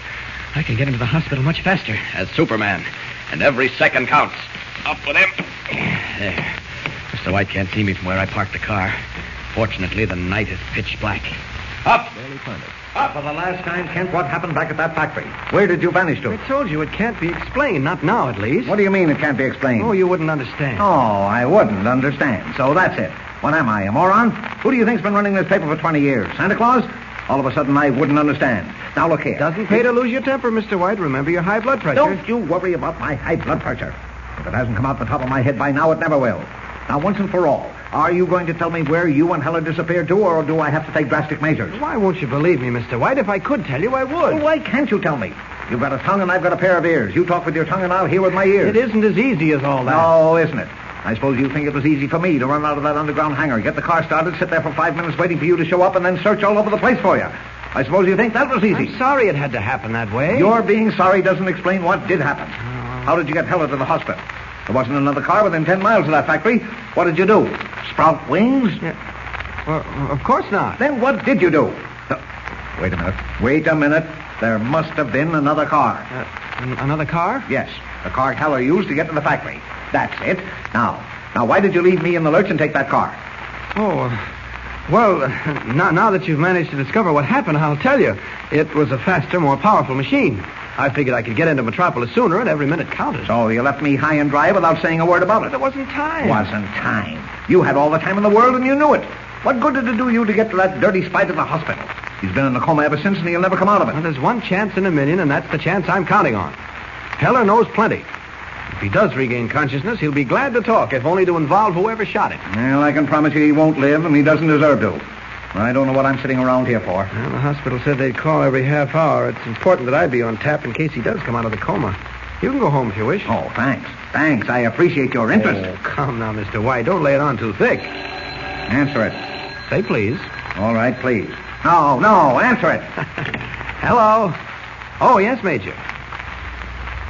I can get him to the hospital much faster. As Superman. And every second counts. Up with him. There. Mr. White can't see me from where I parked the car. Fortunately, the night is pitch black. Up! Up! For the last time, Kent, what happened back at that factory? Where did you vanish to? I told you it can't be explained. Not now, at least. What do you mean it can't be explained? Oh, you wouldn't understand. Oh, I wouldn't understand. So that's it. What am I, a moron? Who do you think's been running this paper for 20 years? Santa Claus? All of a sudden, I wouldn't understand. Now, look here. Doesn't pay to lose your temper, Mr. White. Remember your high blood pressure. Don't you worry about my high blood pressure. If it hasn't come out the top of my head by now, it never will. Now, once and for all, are you going to tell me where you and Heller disappeared to, or do I have to take drastic measures? Why won't you believe me, Mr. White? If I could tell you, I would. Well, why can't you tell me? You've got a tongue and I've got a pair of ears. You talk with your tongue and I'll hear with my ears. It isn't as easy as all that. No, isn't it? I suppose you think it was easy for me to run out of that underground hangar, get the car started, sit there for 5 minutes waiting for you to show up, and then search all over the place for you. I suppose you think that was easy. I'm sorry it had to happen that way. Your being sorry doesn't explain what did happen. How did you get Heller to the hospital? There wasn't another car within 10 miles of that factory. What did you do? Sprout wings? Yeah. Well, of course not. Then what did you do? Wait a minute. Wait a minute. There must have been another car. Another car? Yes. The car Heller used to get to the factory. That's it. Now, why did you leave me in the lurch and take that car? Oh, well, now that you've managed to discover what happened, I'll tell you. It was a faster, more powerful machine. I figured I could get into Metropolis sooner, and every minute counted. So you left me high and dry without saying a word about it? There wasn't time. Wasn't time. You had all the time in the world, and you knew it. What good did it do you to get to that dirty spy to the hospital? He's been in a coma ever since, and he'll never come out of it. Well, there's one chance in a million, and that's the chance I'm counting on. Heller knows plenty. If he does regain consciousness, he'll be glad to talk, if only to involve whoever shot him. Well, I can promise you he won't live, and he doesn't deserve to. I don't know what I'm sitting around here for. Well, the hospital said they'd call every half hour. It's important that I be on tap in case he does come out of the coma. You can go home if you wish. Oh, thanks. Thanks. I appreciate your interest. Oh, come now, Mr. White. Don't lay it on too thick. Answer it. Say please. All right, please. No, answer it. Hello. Oh, yes, Major.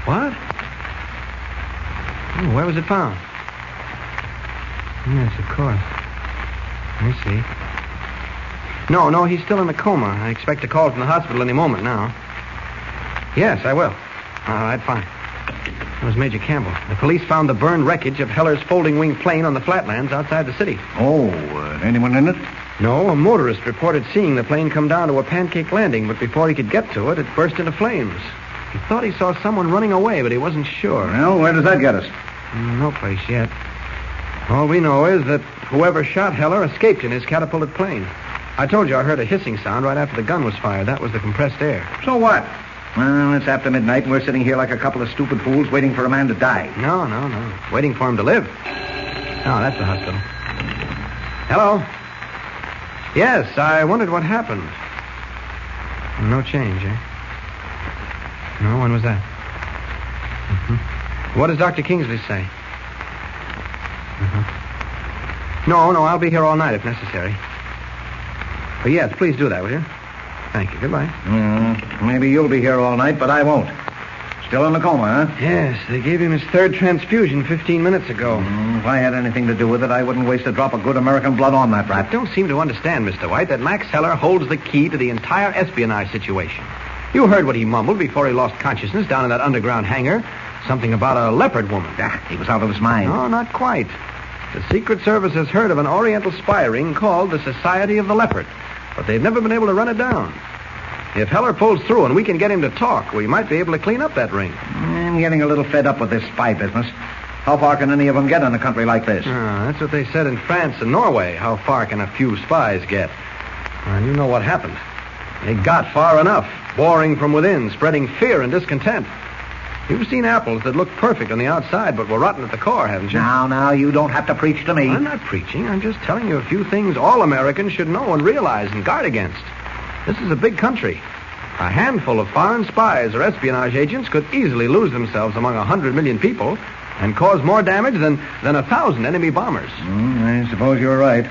What? Oh, where was it found? Yes, of course. I see. No, he's still in a coma. I expect a call from the hospital any moment now. Yes, I will. All right, fine. That was Major Campbell. The police found the burned wreckage of Heller's folding-wing plane on the flatlands outside the city. Oh, anyone in it? No, a motorist reported seeing the plane come down to a pancake landing, but before he could get to it, it burst into flames. He thought he saw someone running away, but he wasn't sure. Well, where does that get us? No place yet. All we know is that whoever shot Heller escaped in his catapulted plane. I told you I heard a hissing sound right after the gun was fired. That was the compressed air. So what? Well, it's after midnight, and we're sitting here like a couple of stupid fools waiting for a man to die. No. Waiting for him to live. Oh, that's the hospital. Hello? Yes, I wondered what happened. No change, eh? No, when was that? Mm-hmm. What does Dr. Kingsley say? Mm-hmm. No, I'll be here all night if necessary. But yes, please do that, will you? Thank you. Goodbye. Maybe you'll be here all night, but I won't. Still in the coma, huh? Yes, they gave him his third transfusion 15 minutes ago. If I had anything to do with it, I wouldn't waste a drop of good American blood on that rat. I don't seem to understand, Mr. White, that Max Heller holds the key to the entire espionage situation. You heard what he mumbled before he lost consciousness down in that underground hangar. Something about a leopard woman. He was out of his mind. No, not quite. The Secret Service has heard of an Oriental spy ring called the Society of the Leopard, but they've never been able to run it down. If Heller pulls through and we can get him to talk, we might be able to clean up that ring. I'm getting a little fed up with this spy business. How far can any of them get in a country like this? That's what they said in France and Norway. How far can a few spies get? And you know what happened. They got far enough, boring from within, spreading fear and discontent. You've seen apples that look perfect on the outside but were rotten at the core, haven't you? Now, you don't have to preach to me. I'm not preaching. I'm just telling you a few things all Americans should know and realize and guard against. This is a big country. A handful of foreign spies or espionage agents could easily lose themselves among 100 million people and cause more damage than 1,000 enemy bombers. I suppose you're right.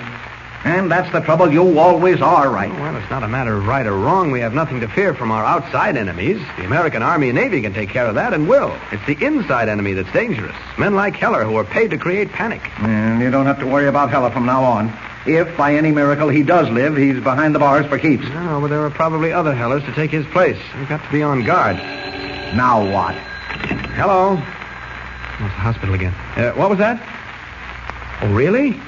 And that's the trouble. You always are right. Well, it's not a matter of right or wrong. We have nothing to fear from our outside enemies. The American Army and Navy can take care of that and will. It's the inside enemy that's dangerous. Men like Heller who are paid to create panic. And you don't have to worry about Heller from now on. If, by any miracle, he does live, he's behind the bars for keeps. No, but there are probably other Hellers to take his place. We've got to be on guard. Now what? Hello? Oh, it's the hospital again. What was that? Oh, really?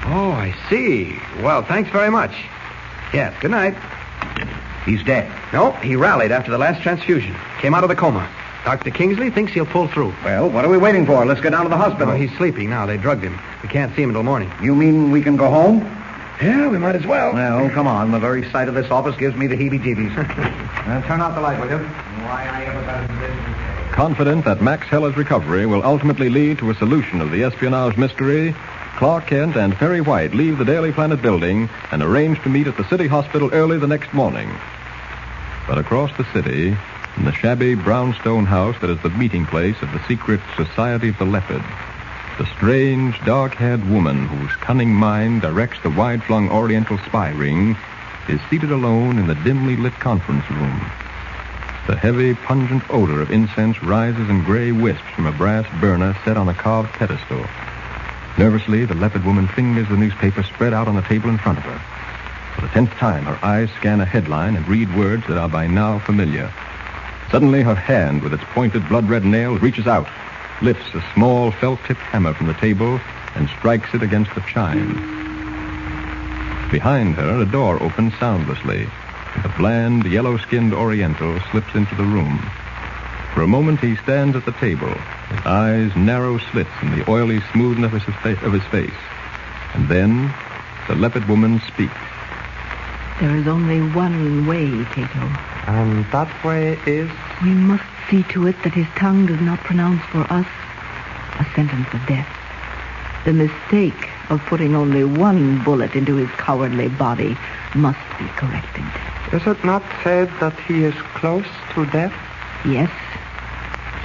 Oh, I see. Well, thanks very much. Yes, good night. He's dead. No, he rallied after the last transfusion. Came out of the coma. Dr. Kingsley thinks he'll pull through. Well, what are we waiting for? Let's get down to the hospital. Oh, he's sleeping now. They drugged him. We can't see him until morning. You mean we can go home? Yeah, we might as well. Well, come on. The very sight of this office gives me the heebie-jeebies. Turn out the light, will you? Why, I ever got into this. Confident that Max Heller's recovery will ultimately lead to a solution of the espionage mystery, Clark Kent and Perry White leave the Daily Planet building and arrange to meet at the city hospital early the next morning. But across the city, in the shabby brownstone house that is the meeting place of the secret Society of the Leopard, the strange, dark-haired woman whose cunning mind directs the wide-flung Oriental spy ring is seated alone in the dimly lit conference room. The heavy, pungent odor of incense rises in gray wisps from a brass burner set on a carved pedestal. Nervously, the leopard woman fingers the newspaper spread out on the table in front of her. For the 10th time, her eyes scan a headline and read words that are by now familiar. Suddenly, her hand, with its pointed blood-red nails, reaches out, lifts a small felt-tipped hammer from the table, and strikes it against the chime. Behind her, a door opens soundlessly, and a bland, yellow-skinned Oriental slips into the room. For a moment, he stands at the table, his eyes narrow slits in the oily smoothness of his face. And then, the leopard woman speaks. There is only one way, Cato. And that way is? We must see to it that his tongue does not pronounce for us a sentence of death. The mistake of putting only one bullet into his cowardly body must be corrected. Is it not said that he is close to death? Yes,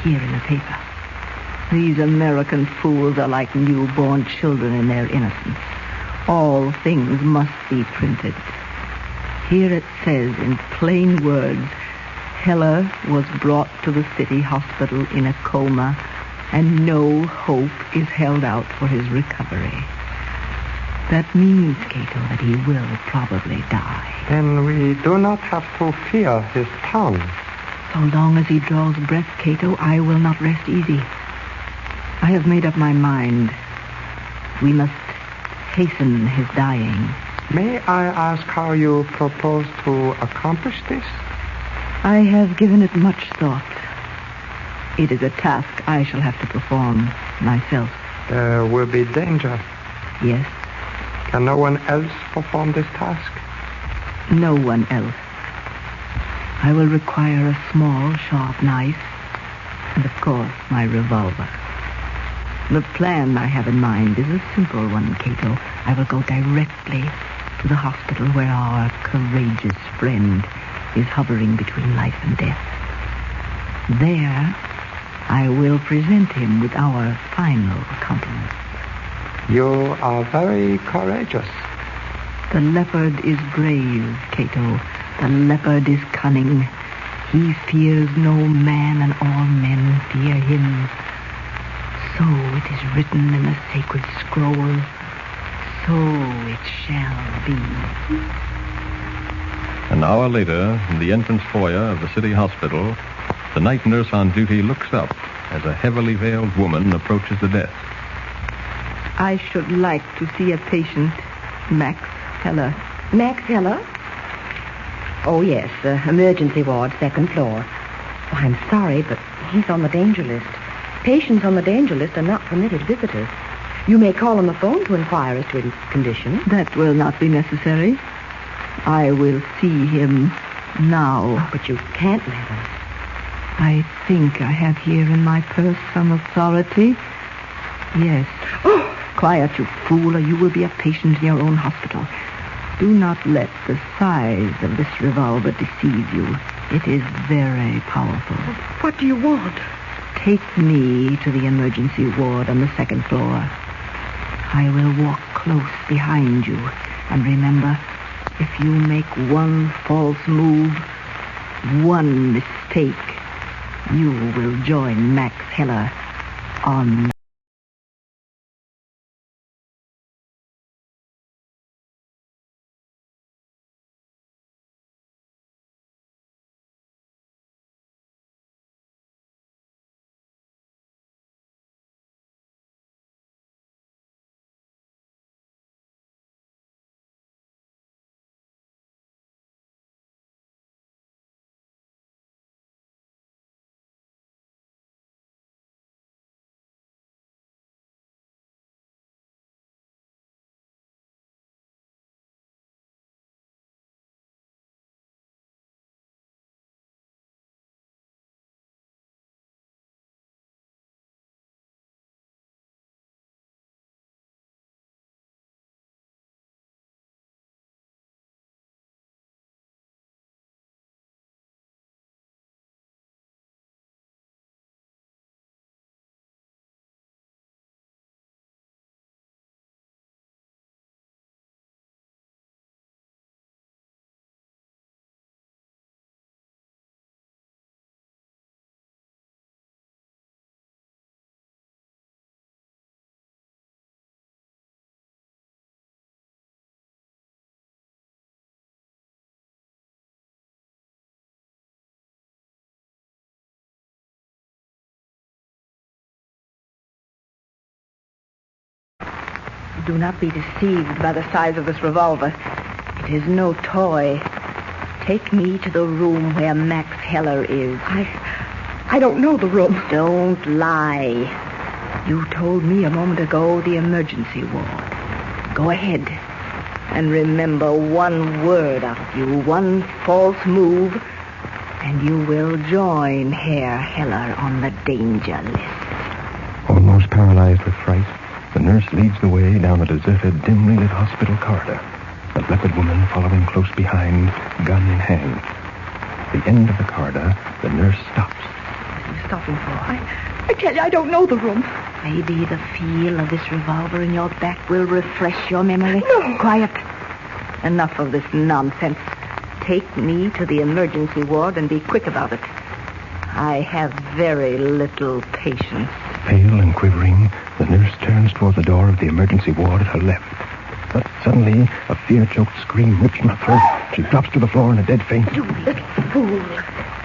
here in the paper. These American fools are like newborn children in their innocence. All things must be printed. Here it says in plain words, Heller was brought to the city hospital in a coma, and no hope is held out for his recovery. That means, Cato, that he will probably die. Then we do not have to fear his tongue. So long as he draws breath, Cato, I will not rest easy. I have made up my mind. We must hasten his dying. May I ask how you propose to accomplish this? I have given it much thought. It is a task I shall have to perform myself. There will be danger. Yes. Can no one else perform this task? No one else. I will require a small, sharp knife and, of course, my revolver. The plan I have in mind is a simple one, Cato. I will go directly to the hospital where our courageous friend is hovering between life and death. There, I will present him with our final compliment. You are very courageous. The leopard is brave, Cato. The leopard is cunning. He fears no man, and all men fear him. So it is written in the sacred scroll. So it shall be. An hour later, in the entrance foyer of the city hospital, the night nurse on duty looks up as a heavily veiled woman approaches the desk. I should like to see a patient, Max Heller. Max Heller? Oh, yes, emergency ward, second floor. Oh, I'm sorry, but he's on the danger list. Patients on the danger list are not permitted visitors. You may call on the phone to inquire as to his condition. That will not be necessary. I will see him now. Oh, but you can't, madam. I think I have here in my purse some authority. Yes. Oh! Quiet, you fool, or you will be a patient in your own hospital. Do not let the size of this revolver deceive you. It is very powerful. What do you want? Take me to the emergency ward on the second floor. I will walk close behind you. And remember, if you make one false move, one mistake, you will join Max Heller on... Do not be deceived by the size of this revolver. It is no toy. Take me to the room where Max Heller is. I don't know the room. Don't lie. You told me a moment ago the emergency ward. Go ahead. And remember one word of you, one false move, and you will join Herr Heller on the danger list. Almost paralyzed with fright, the nurse leads the way down the deserted, dimly lit hospital corridor, the leopard woman following close behind, gun in hand. At the end of the corridor, the nurse stops. What are you stopping for? I tell you, I don't know the room. Maybe the feel of this revolver in your back will refresh your memory. No. Quiet. Enough of this nonsense. Take me to the emergency ward and be quick about it. I have very little patience. Pale and quivering, the nurse turns toward the door of the emergency ward at her left. But suddenly, a fear-choked scream rips from her throat. She drops to the floor in a dead faint. You little fool.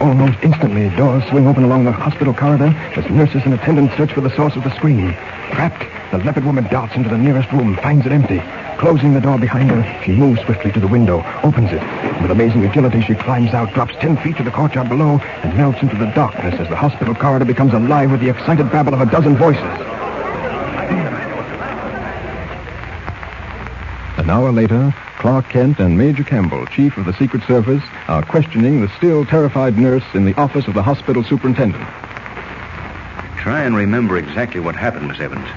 Almost instantly, doors swing open along the hospital corridor as nurses and attendants search for the source of the scream. Trapped, the leopard woman darts into the nearest room, finds it empty. Closing the door behind her, she moves swiftly to the window, opens it. With amazing agility, she climbs out, drops 10 feet to the courtyard below, and melts into the darkness as the hospital corridor becomes alive with the excited babble of a dozen voices. An hour later, Clark Kent and Major Campbell, Chief of the Secret Service, are questioning the still terrified nurse in the office of the hospital superintendent. Try and remember exactly what happened, Miss Evans.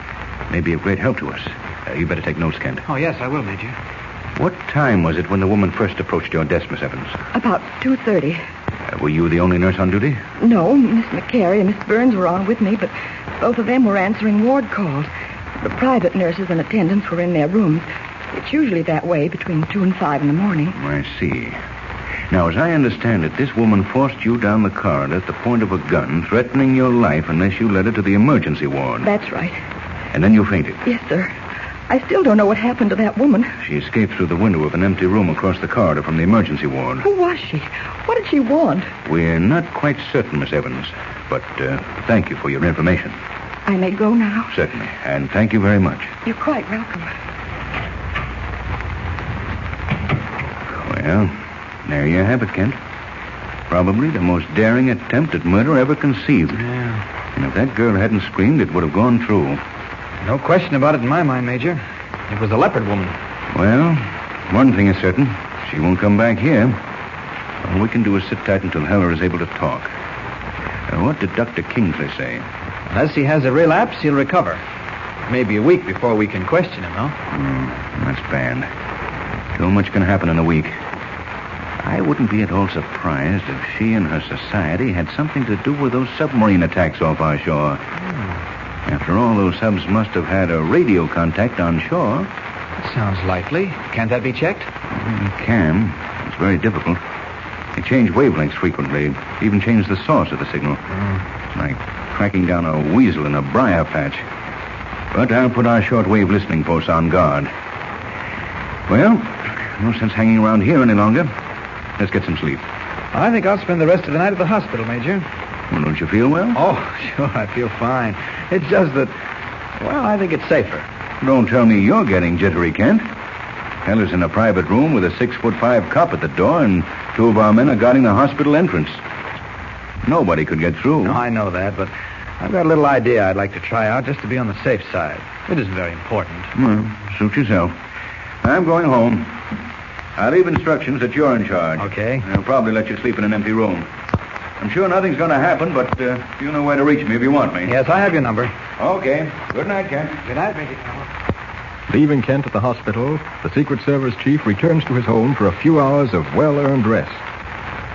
May be of great help to us. You better take notes, Kent. Oh, yes, I will, Major. What time was it when the woman first approached your desk, Miss Evans? About 2:30. Were you the only nurse on duty? No, Miss McCary and Miss Burns were on with me, but both of them were answering ward calls. The private nurses and attendants were in their rooms. It's usually that way between 2 and 5 in the morning. I see. Now, as I understand it, this woman forced you down the corridor at the point of a gun, threatening your life unless you led her to the emergency ward. That's right. And then you fainted. Yes, sir. I still don't know what happened to that woman. She escaped through the window of an empty room across the corridor from the emergency ward. Who was she? What did she want? We're not quite certain, Miss Evans, but thank you for your information. I may go now? Certainly, and thank you very much. You're quite welcome. Well, there you have it, Kent. Probably the most daring attempt at murder ever conceived. Yeah. And if that girl hadn't screamed, it would have gone through. No question about it in my mind, Major. It was the Leopard woman. Well, one thing is certain. She won't come back here. All we can do is sit tight until Heller is able to talk. What did Dr. Kingsley say? Unless he has a relapse, he'll recover. Maybe a week before we can question him, though. That's bad. Too much can happen in a week. I wouldn't be at all surprised if she and her society had something to do with those submarine attacks off our shore. After all, those subs must have had a radio contact on shore. That sounds likely. Can't that be checked? It can. It's very difficult. They change wavelengths frequently, even change the source of the signal. It's like tracking down a weasel in a briar patch. But I'll put our shortwave listening posts on guard. Well, no sense hanging around here any longer. Let's get some sleep. I think I'll spend the rest of the night at the hospital, Major. Well, don't you feel well? Oh, sure, I feel fine. It's just that, well, I think it's safer. Don't tell me you're getting jittery, Kent. Heller's in a private room with a 6'5" cop at the door, and 2 of our men are guarding the hospital entrance. Nobody could get through. No, I know that, but I've got a little idea I'd like to try out just to be on the safe side. It isn't very important. Well, suit yourself. I'm going home. I'll leave instructions that you're in charge. Okay. I'll probably let you sleep in an empty room. I'm sure nothing's going to happen, but you know where to reach me if you want me. Yes, I have your number. Okay. Good night, Kent. Good night, Major. Leaving Kent at the hospital, the Secret Service chief returns to his home for a few hours of well-earned rest.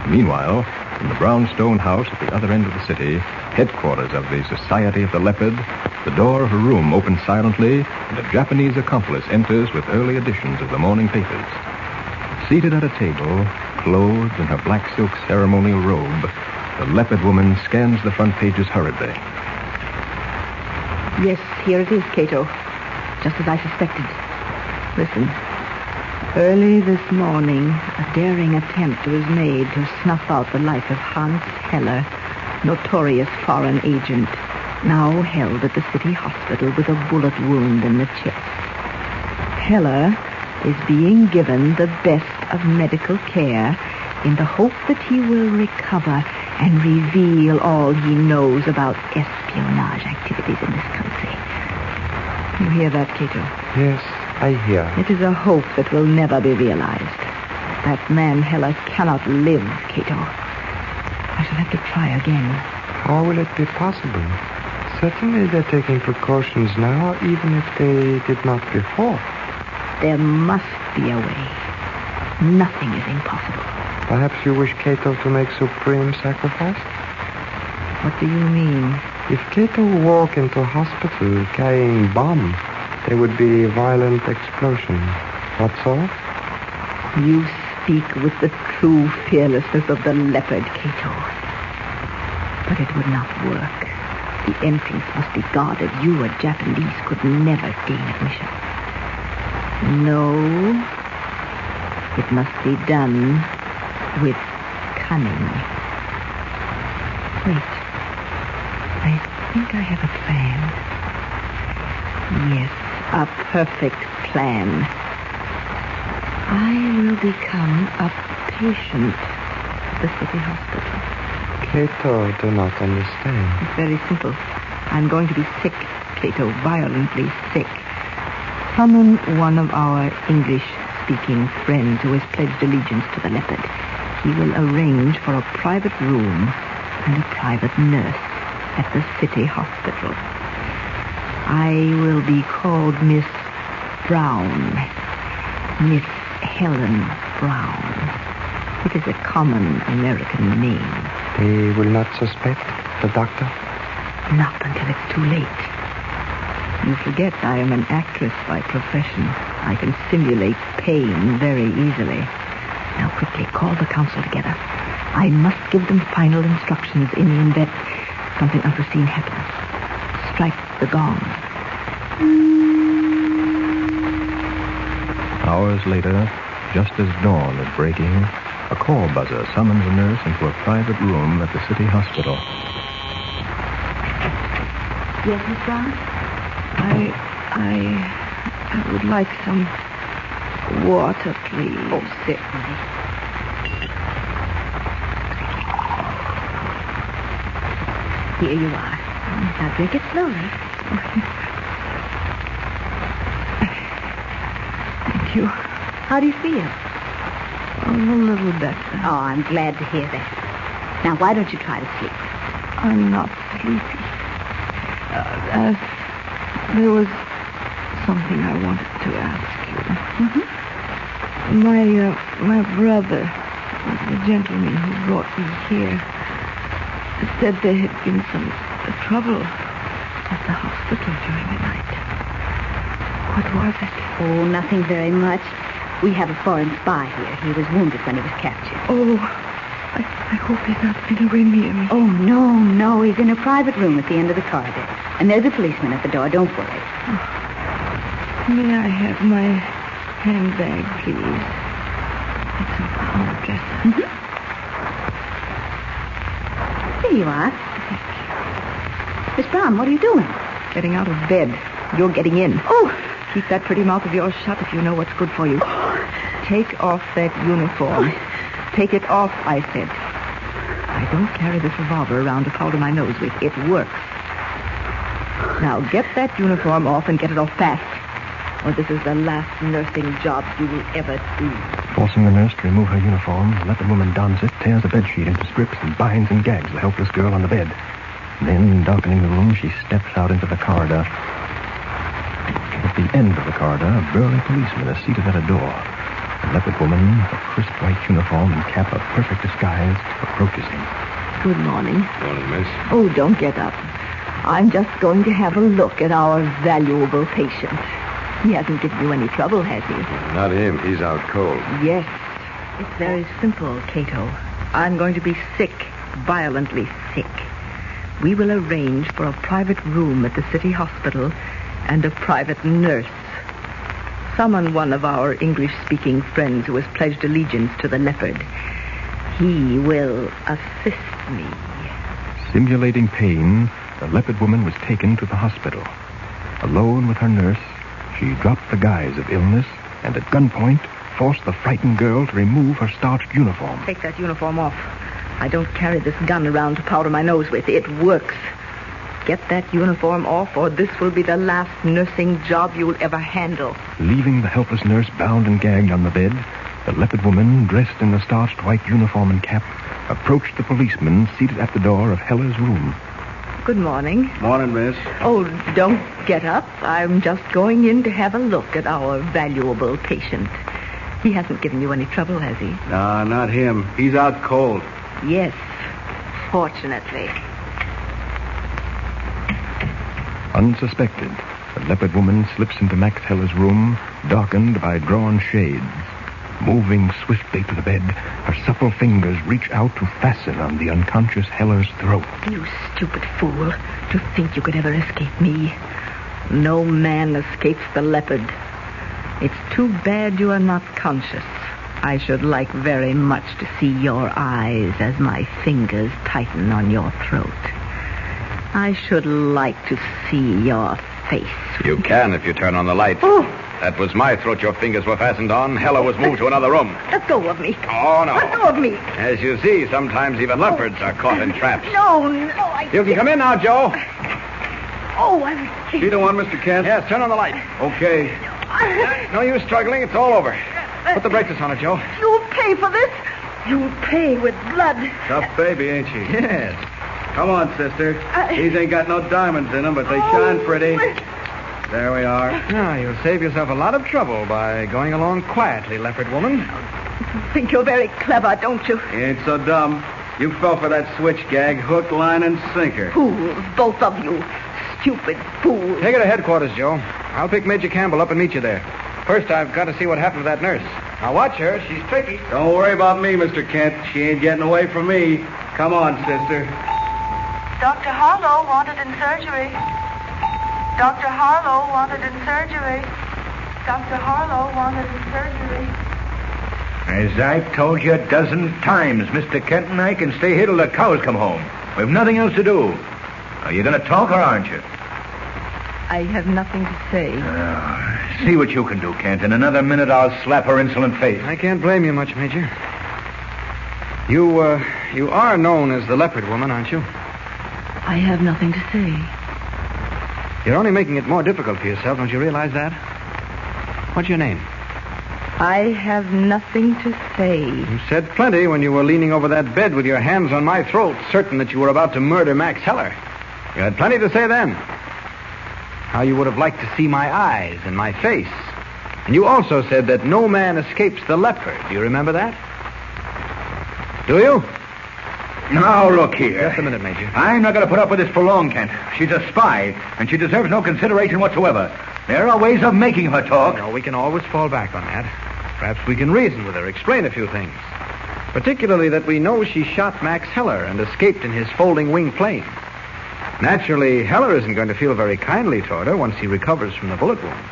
Meanwhile, in the brownstone house at the other end of the city, headquarters of the Society of the Leopard, the door of a room opens silently, and a Japanese accomplice enters with early editions of the morning papers. Seated at a table, clothed in her black silk ceremonial robe, the Leopard woman scans the front pages hurriedly. Yes, here it is, Cato. Just as I suspected. Listen. Early this morning, a daring attempt was made to snuff out the life of Hans Heller, notorious foreign agent, now held at the city hospital with a bullet wound in the chest. Heller is being given the best of medical care in the hope that he will recover and reveal all he knows about espionage activities in this country. You hear that, Cato? Yes, I hear. It is a hope that will never be realized. That man Heller cannot live, Cato. I shall have to try again. How will it be possible? Certainly they're taking precautions now, even if they did not before. There must be a way. Nothing is impossible. Perhaps you wish Cato to make supreme sacrifice? What do you mean? If Cato walk into hospital carrying bomb, there would be violent explosion. What so? You speak with the true fearlessness of the Leopard, Cato. But it would not work. The entrance must be guarded. You, a Japanese, could never gain admission. No. It must be done with cunning. Wait. I think I have a plan. Yes, a perfect plan. I will become a patient at the city hospital. Cato do not understand. It's very simple. I'm going to be sick, Cato, violently sick. Summon one of our English-speaking friends who has pledged allegiance to the Leopard. He will arrange for a private room and a private nurse. at the city hospital. I will be called Miss Brown. Miss Helen Brown. It is a common American name. They will not suspect the doctor? Not until it's too late. You forget I am an actress by profession. I can simulate pain very easily. Now quickly, call the council together. I must give them final instructions in the event something unforeseen happens. Strike the gong. Hours later, just as dawn is breaking, a call buzzer summons a nurse into a private room at the city hospital. Yes, Miss Brown? I would like some water, please. Oh, certainly. Here you are. Now drink it slowly. Thank you. How do you feel? I'm a little better. Oh, I'm glad to hear that. Now, why don't you try to sleep? I'm not sleepy. There was something I wanted to ask you. My brother, the gentleman who brought me here, said there had been some trouble at the hospital during the night. What was it? Oh, nothing very much. We have a foreign spy here. He was wounded when he was captured. Oh, I hope he's not been away near me. Oh, no. He's in a private room at the end of the corridor. And there's a policeman at the door. Don't worry. Oh. May I have my handbag, please? It's on the dresser. Here you are. Miss Brown, what are you doing? Getting out of bed. You're getting in. Oh! Keep that pretty mouth of yours shut if you know what's good for you. Take off that uniform. Take it off, I said. I don't carry this revolver around to powder my nose with. It works. Now get that uniform off and get it off fast. Or this is the last nursing job you will ever do. Forcing the nurse to remove her uniform, the leopard woman dons it, tears the bedsheet into strips, and binds and gags the helpless girl on the bed. Then, darkening the room, she steps out into the corridor. At the end of the corridor, a burly policeman is seated at a door. The leopard woman, with a crisp white uniform and cap of perfect disguise, approaches him. Good morning. Morning, miss. Oh, don't get up. I'm just going to have a look at our valuable patient. He hasn't given you any trouble, has he? Not him. He's out cold. Yes. It's very simple, Cato. I'm going to be sick, violently sick. We will arrange for a private room at the city hospital and a private nurse. Summon one of our English-speaking friends who has pledged allegiance to the Leopard. He will assist me. Simulating pain, the leopard woman was taken to the hospital. Alone with her nurse, she dropped the guise of illness and at gunpoint forced the frightened girl to remove her starched uniform. Take that uniform off. I don't carry this gun around to powder my nose with. It works. Get that uniform off, or this will be the last nursing job you'll ever handle. Leaving the helpless nurse bound and gagged on the bed, the leopard woman, dressed in the starched white uniform and cap, approached the policeman seated at the door of Heller's room. Good morning. Morning, miss. Oh, don't get up. I'm just going in to have a look at our valuable patient. He hasn't given you any trouble, has he? No, not him. He's out cold. Yes, fortunately. Unsuspected, the leopard woman slips into Max Heller's room, darkened by drawn shades. Moving swiftly to the bed, her supple fingers reach out to fasten on the unconscious Heller's throat. You stupid fool, to think you could ever escape me. No man escapes the Leopard. It's too bad you are not conscious. I should like very much to see your eyes as my fingers tighten on your throat. I should like to see your face. You can if you turn on the light. Oh! That was my throat your fingers were fastened on. Heller was moved to another room. Let go of me. Oh, no. Let go of me. As you see, sometimes even leopards are caught in traps. No, You can come in now, Joe. Oh, I'm... She the one, Mr. Kent? Yes, turn on the light. Okay. No use struggling. It's all over. Put the braces on her, Joe. You'll pay for this. You'll pay with blood. Tough baby, ain't she? Yes. Come on, sister. These ain't got no diamonds in them, but they shine pretty. There we are. Now, you'll save yourself a lot of trouble by going along quietly, Leopard woman. I think you're very clever, don't you? You ain't so dumb. You fell for that switch gag, hook, line, and sinker. Fools, both of you. Stupid fools. Take her to headquarters, Joe. I'll pick Major Campbell up and meet you there. First, I've got to see what happened to that nurse. Now, watch her. She's tricky. Don't worry about me, Mr. Kent. She ain't getting away from me. Come on, sister. Dr. Harlow wanted in surgery. Dr. Harlow wanted in surgery. Dr. Harlow wanted in surgery. As I've told you a dozen times, Mr. Kent and I can stay here till the cows come home. We've nothing else to do. Are you going to talk or aren't you? I have nothing to say. See what you can do, Kent. In another minute, I'll slap her insolent face. I can't blame you much, Major. You are known as the Leopard Woman, aren't you? I have nothing to say. You're only making it more difficult for yourself, don't you realize that? What's your name? I have nothing to say. You said plenty when you were leaning over that bed with your hands on my throat, certain that you were about to murder Max Heller. You had plenty to say then. How you would have liked to see my eyes and my face. And you also said that no man escapes the leopard. Do you remember that? Do you? Now, look here. Just a minute, Major. I'm not going to put up with this for long, Kent. She's a spy, and she deserves no consideration whatsoever. There are ways of making her talk. No, we can always fall back on that. Perhaps we can reason with her, explain a few things. Particularly that we know she shot Max Heller and escaped in his folding wing plane. Naturally, Heller isn't going to feel very kindly toward her once he recovers from the bullet wound.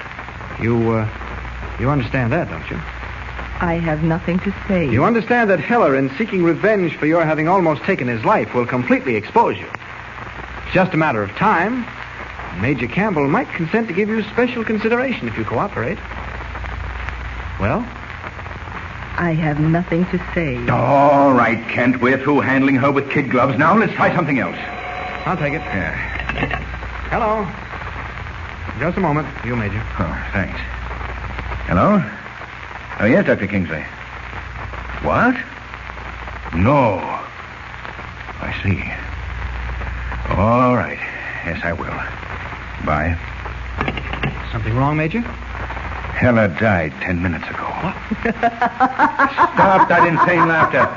You understand that, don't you? I have nothing to say. You understand that Heller, in seeking revenge for your having almost taken his life, will completely expose you. It's just a matter of time. Major Campbell might consent to give you special consideration if you cooperate. Well? I have nothing to say. All right, Kent. We're through handling her with kid gloves. Now let's try something else. I'll take it. Yeah. Hello. Just a moment. You, Major. Oh, thanks. Hello? Oh, yes, Dr. Kingsley. What? No. I see. All right. Yes, I will. Bye. Something wrong, Major? Heller died 10 minutes ago. What? Stop that insane laughter.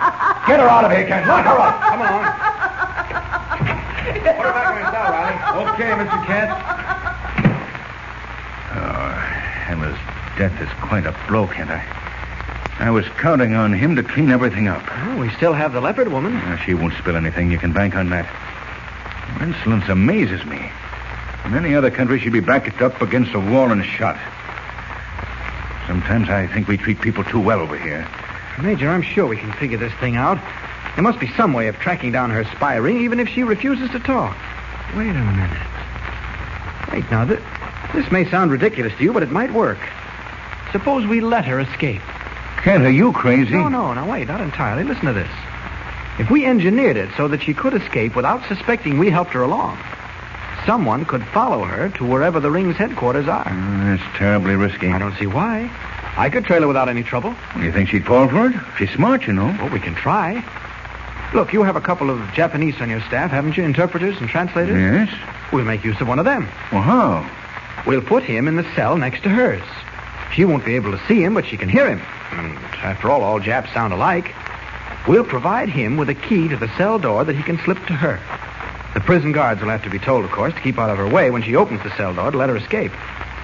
Get her out of here, Kent. Lock her up. Come on. Put her back in her cell, Riley. Okay, Mr. Kent. Oh, Heller's death is quite a blow, Kent. I was counting on him to clean everything up. Oh, we still have the Leopard Woman. She won't spill anything. You can bank on that. Her insolence amazes me. In any other country, she'd be backed up against a wall and shot. Sometimes I think we treat people too well over here. Major, I'm sure we can figure this thing out. There must be some way of tracking down her spy ring, even if she refuses to talk. Wait a minute. Wait, now, this may sound ridiculous to you, but it might work. Suppose we let her escape. Kent, are you crazy? No, now, wait, not entirely. Listen to this. If we engineered it so that she could escape without suspecting we helped her along, someone could follow her to wherever the ring's headquarters are. That's terribly risky. I don't see why. I could trail her without any trouble. You think she'd fall for it? She's smart, you know. Well, we can try. Look, you have a couple of Japanese on your staff, haven't you? Interpreters and translators? Yes. We'll make use of one of them. Well, how? We'll put him in the cell next to hers. She won't be able to see him, but she can hear him. And after all Japs sound alike. We'll provide him with a key to the cell door that he can slip to her. The prison guards will have to be told, of course, to keep out of her way when she opens the cell door to let her escape.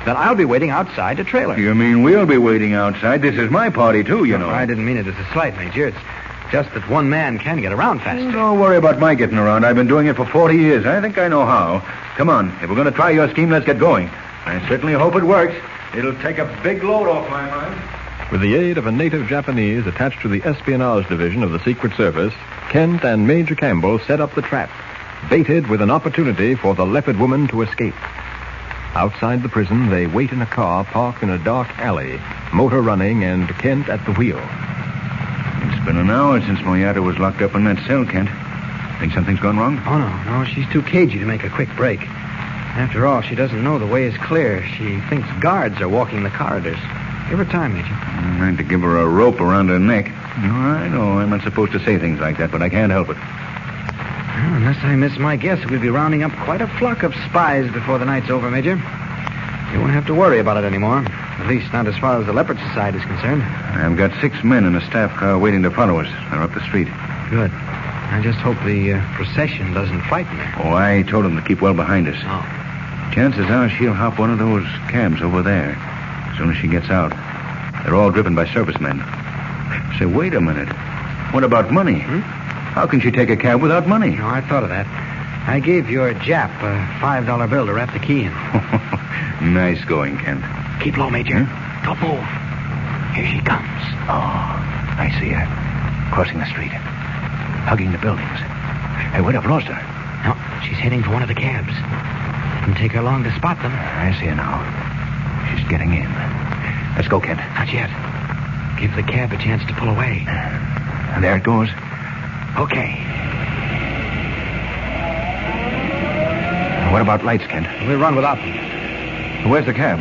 Then I'll be waiting outside to trail her. You mean we'll be waiting outside? This is my party, too, you know. I didn't mean it as a slight, Major. It's just that one man can get around faster. Don't worry about my getting around. I've been doing it for 40 years. I think I know how. Come on. If we're going to try your scheme, let's get going. I certainly hope it works. It'll take a big load off my mind. With the aid of a native Japanese attached to the espionage division of the Secret Service, Kent and Major Campbell set up the trap, baited with an opportunity for the Leopard Woman to escape. Outside the prison, they wait in a car parked in a dark alley, motor running and Kent at the wheel. It's been an hour since Moyata was locked up in that cell, Kent. Think something's gone wrong? Oh, no. She's too cagey to make a quick break. After all, she doesn't know the way is clear. She thinks guards are walking the corridors. Give her time, Major. I'm going to give her a rope around her neck. I know I'm not supposed to say things like that, but I can't help it. Well, unless I miss my guess, we'll be rounding up quite a flock of spies before the night's over, Major. You won't have to worry about it anymore. At least not as far as the Leopard Society is concerned. I've got 6 men in a staff car waiting to follow us. They're up the street. Good. I just hope the procession doesn't frighten her. Oh, I told them to keep well behind us. Oh. Chances are she'll hop one of those cabs over there as soon as she gets out. They're all driven by servicemen. Say, wait a minute. What about money? How can she take a cab without money? No, I thought of that. I gave your Jap a $5 bill to wrap the key in. Nice going, Kent. Keep low, Major. Don't move. Here she comes. Oh, I see her. Crossing the street. Hugging the buildings. Hey, wait, I've lost her. No, she's heading for one of the cabs. Didn't take her long to spot them. I see her now. She's getting in. Let's go, Kent. Not yet. Give the cab a chance to pull away. And there it goes. Okay. What about lights, Kent? We'll run without them. Where's the cab?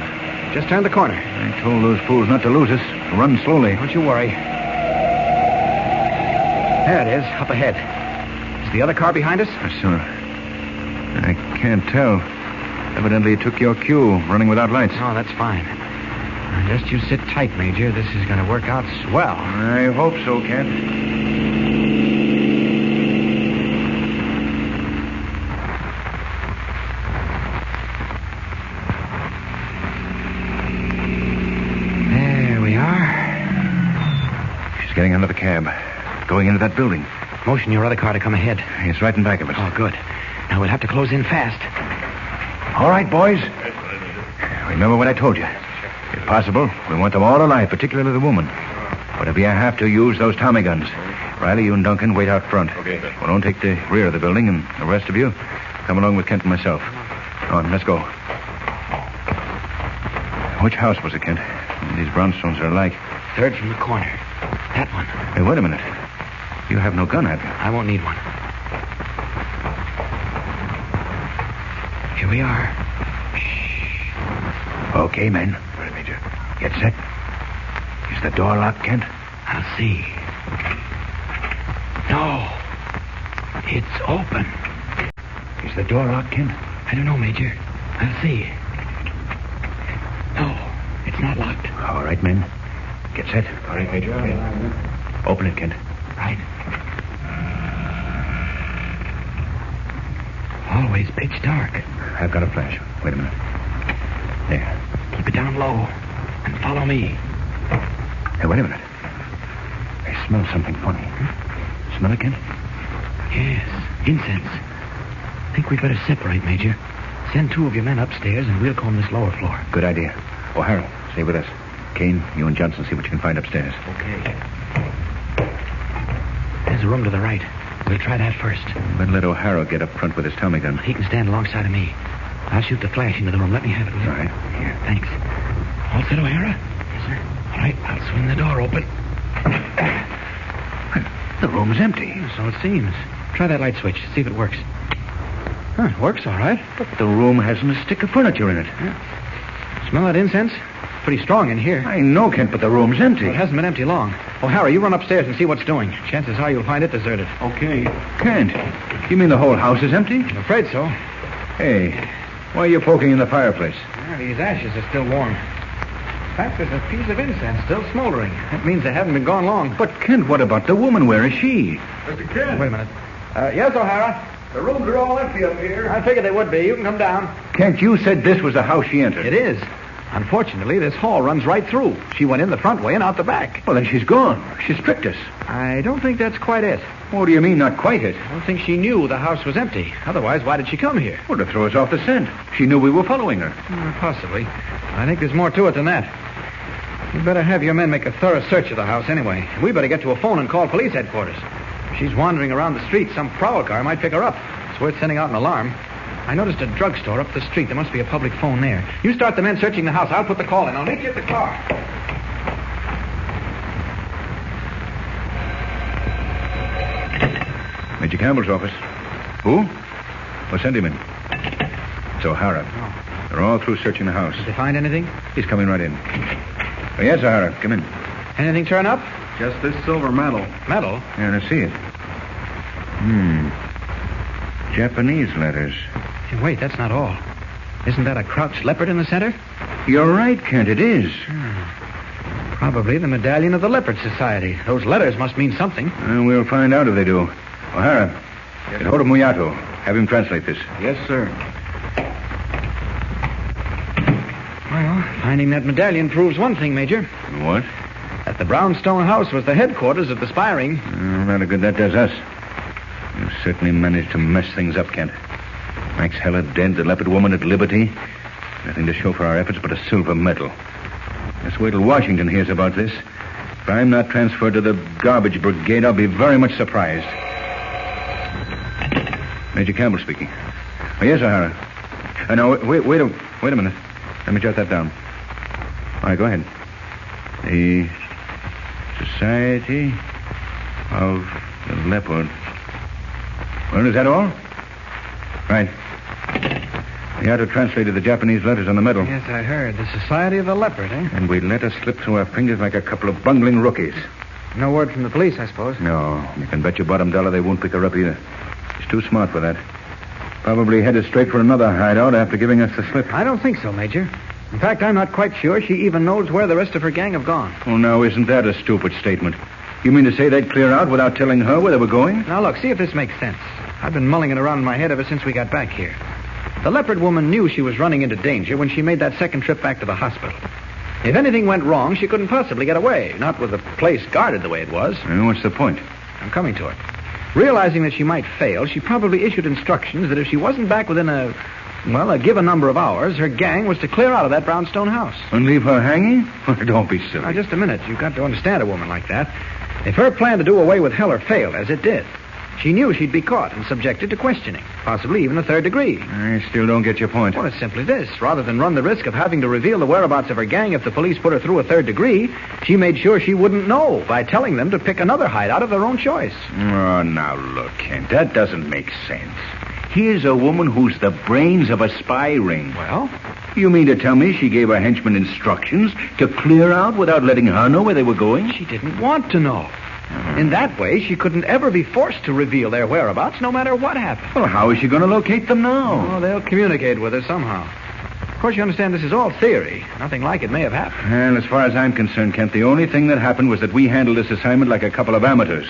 Just turned the corner. I told those fools not to lose us. Run slowly. Don't you worry. There it is, up ahead. Is the other car behind us? Sir, I can't tell. Evidently it took your cue, running without lights. Oh, that's fine. Now, just you sit tight, Major. This is going to work out swell. I hope so, Kent. Getting under the cab. Going into that building. Motion your other car to come ahead. It's right in back of us. Oh, good. Now we'll have to close in fast. All right, boys. Remember what I told you. If possible, we want them all alive, particularly the woman. But if you have to, use those Tommy guns. Riley, you and Duncan wait out front. Okay. Well, don't take the rear of the building, and the rest of you come along with Kent and myself. On, let's go. Which house was it, Kent? These brownstones are alike. Third from the corner. That one. Hey, wait a minute. You have no gun, have you? I won't need one. Here we are. Shh. Okay, men. Right, Major. Get set. Is the door locked, Kent? I'll see. No. It's open. Is the door locked, Kent? I don't know, Major. I'll see. No, it's not locked. All right, men. Get set. All right, Major. Okay. Open it, Kent. Right. Always pitch dark. I've got a flash. Wait a minute. There. Keep it down low and follow me. Hey, wait a minute. I smell something funny. Smell it, Kent? Yes, incense. Think we'd better separate, Major. Send 2 of your men upstairs and we'll comb this lower floor. Good idea. O'Hara, stay with us. Kane, you and Johnson see what you can find upstairs. Okay. There's a room to the right. We'll try that first. Better let O'Hara get up front with his Tommy gun. He can stand alongside of me. I'll shoot the flash into the room. Let me have it, will you? All right. Here, thanks. All set, O'Hara? Yes, sir. All right, I'll swing the door open. The room's empty. So it seems. Try that light switch. See if it works. Huh, it works all right. But the room hasn't a stick of furniture in it. Yeah. Smell that incense? Pretty strong in here. I know, Kent, but the room's empty. Well, it hasn't been empty long. O'Hara, you run upstairs and see what's doing. Chances are you'll find it deserted. Okay. Kent, you mean the whole house is empty? I'm afraid so. Hey, why are you poking in the fireplace? Well, these ashes are still warm. In fact, there's a piece of incense still smoldering. That means they haven't been gone long. But, Kent, what about the woman? Where is she? Mr. Kent. Wait a minute. Yes, O'Hara? The rooms are all empty up here. I figured they would be. You can come down. Kent, you said this was the house she entered. It is. Unfortunately, this hall runs right through. She went in the front way and out the back. Well, then she's gone. She's tricked us. I don't think that's quite it. What do you mean, not quite it? I don't think she knew the house was empty. Otherwise, why did she come here? Well, to throw us off the scent. She knew we were following her. Possibly. I think there's more to it than that. You'd better have your men make a thorough search of the house anyway. We better get to a phone and call police headquarters. If she's wandering around the street, some prowl car might pick her up. It's worth sending out an alarm. I noticed a drugstore up the street. There must be a public phone there. You start the men searching the house. I'll put the call in. I'll meet you at the car. Major Campbell's office. Who? Well, send him in. It's O'Hara. Oh. They're all through searching the house. Did they find anything? He's coming right in. Oh, yes, O'Hara. Come in. Anything turn up? Just this silver medal. Medal? Yeah, let's see it. Japanese letters. Hey, wait, that's not all. Isn't that a crouched leopard in the center? You're right, Kent, it is. Probably the medallion of the Leopard Society. Those letters must mean something. We'll find out if they do. O'Hara, get hold of Muyato. Have him translate this. Yes, sir. Well, finding that medallion proves one thing, Major. What? That the brownstone house was the headquarters of the spy ring. Rather good that does us. You've certainly managed to mess things up, Kent. Max Heller dead, the leopard woman at liberty. Nothing to show for our efforts but a silver medal. Let's wait till Washington hears about this. If I'm not transferred to the garbage brigade, I'll be very much surprised. Major Campbell speaking. Oh, yes, O'Hara. No, wait a minute. Let me jot that down. All right, go ahead. The Society of the Leopard. Well, is that all? Right. Muyato translated the Japanese letters on the medal. Yes, I heard. The Society of the Leopard, eh? And we let us slip through our fingers like a couple of bungling rookies. No word from the police, I suppose? No. You can bet your bottom dollar they won't pick her up either. She's too smart for that. Probably headed straight for another hideout after giving us the slip. I don't think so, Major. In fact, I'm not quite sure she even knows where the rest of her gang have gone. Oh, now, isn't that a stupid statement? You mean to say they'd clear out without telling her where they were going? Now, look, see if this makes sense. I've been mulling it around in my head ever since we got back here. The leopard woman knew she was running into danger when she made that second trip back to the hospital. If anything went wrong, she couldn't possibly get away, not with the place guarded the way it was. What's the point? I'm coming to it. Realizing that she might fail, she probably issued instructions that if she wasn't back within a given number of hours, her gang was to clear out of that brownstone house. And leave her hanging? Don't be silly. Now, just a minute. You've got to understand a woman like that. If her plan to do away with Heller failed, as it did, she knew she'd be caught and subjected to questioning, possibly even a third degree. I still don't get your point. Well, it's simply this. Rather than run the risk of having to reveal the whereabouts of her gang if the police put her through a third degree, she made sure she wouldn't know by telling them to pick another hideout of their own choice. Oh, now look, Kent, that doesn't make sense. Here's a woman who's the brains of a spy ring. Well? You mean to tell me she gave her henchmen instructions to clear out without letting her know where they were going? She didn't want to know. In that way, she couldn't ever be forced to reveal their whereabouts, no matter what happened. Well, how is she going to locate them now? Oh, they'll communicate with her somehow. Of course, you understand this is all theory. Nothing like it may have happened. Well, as far as I'm concerned, Kent, the only thing that happened was that we handled this assignment like a couple of amateurs.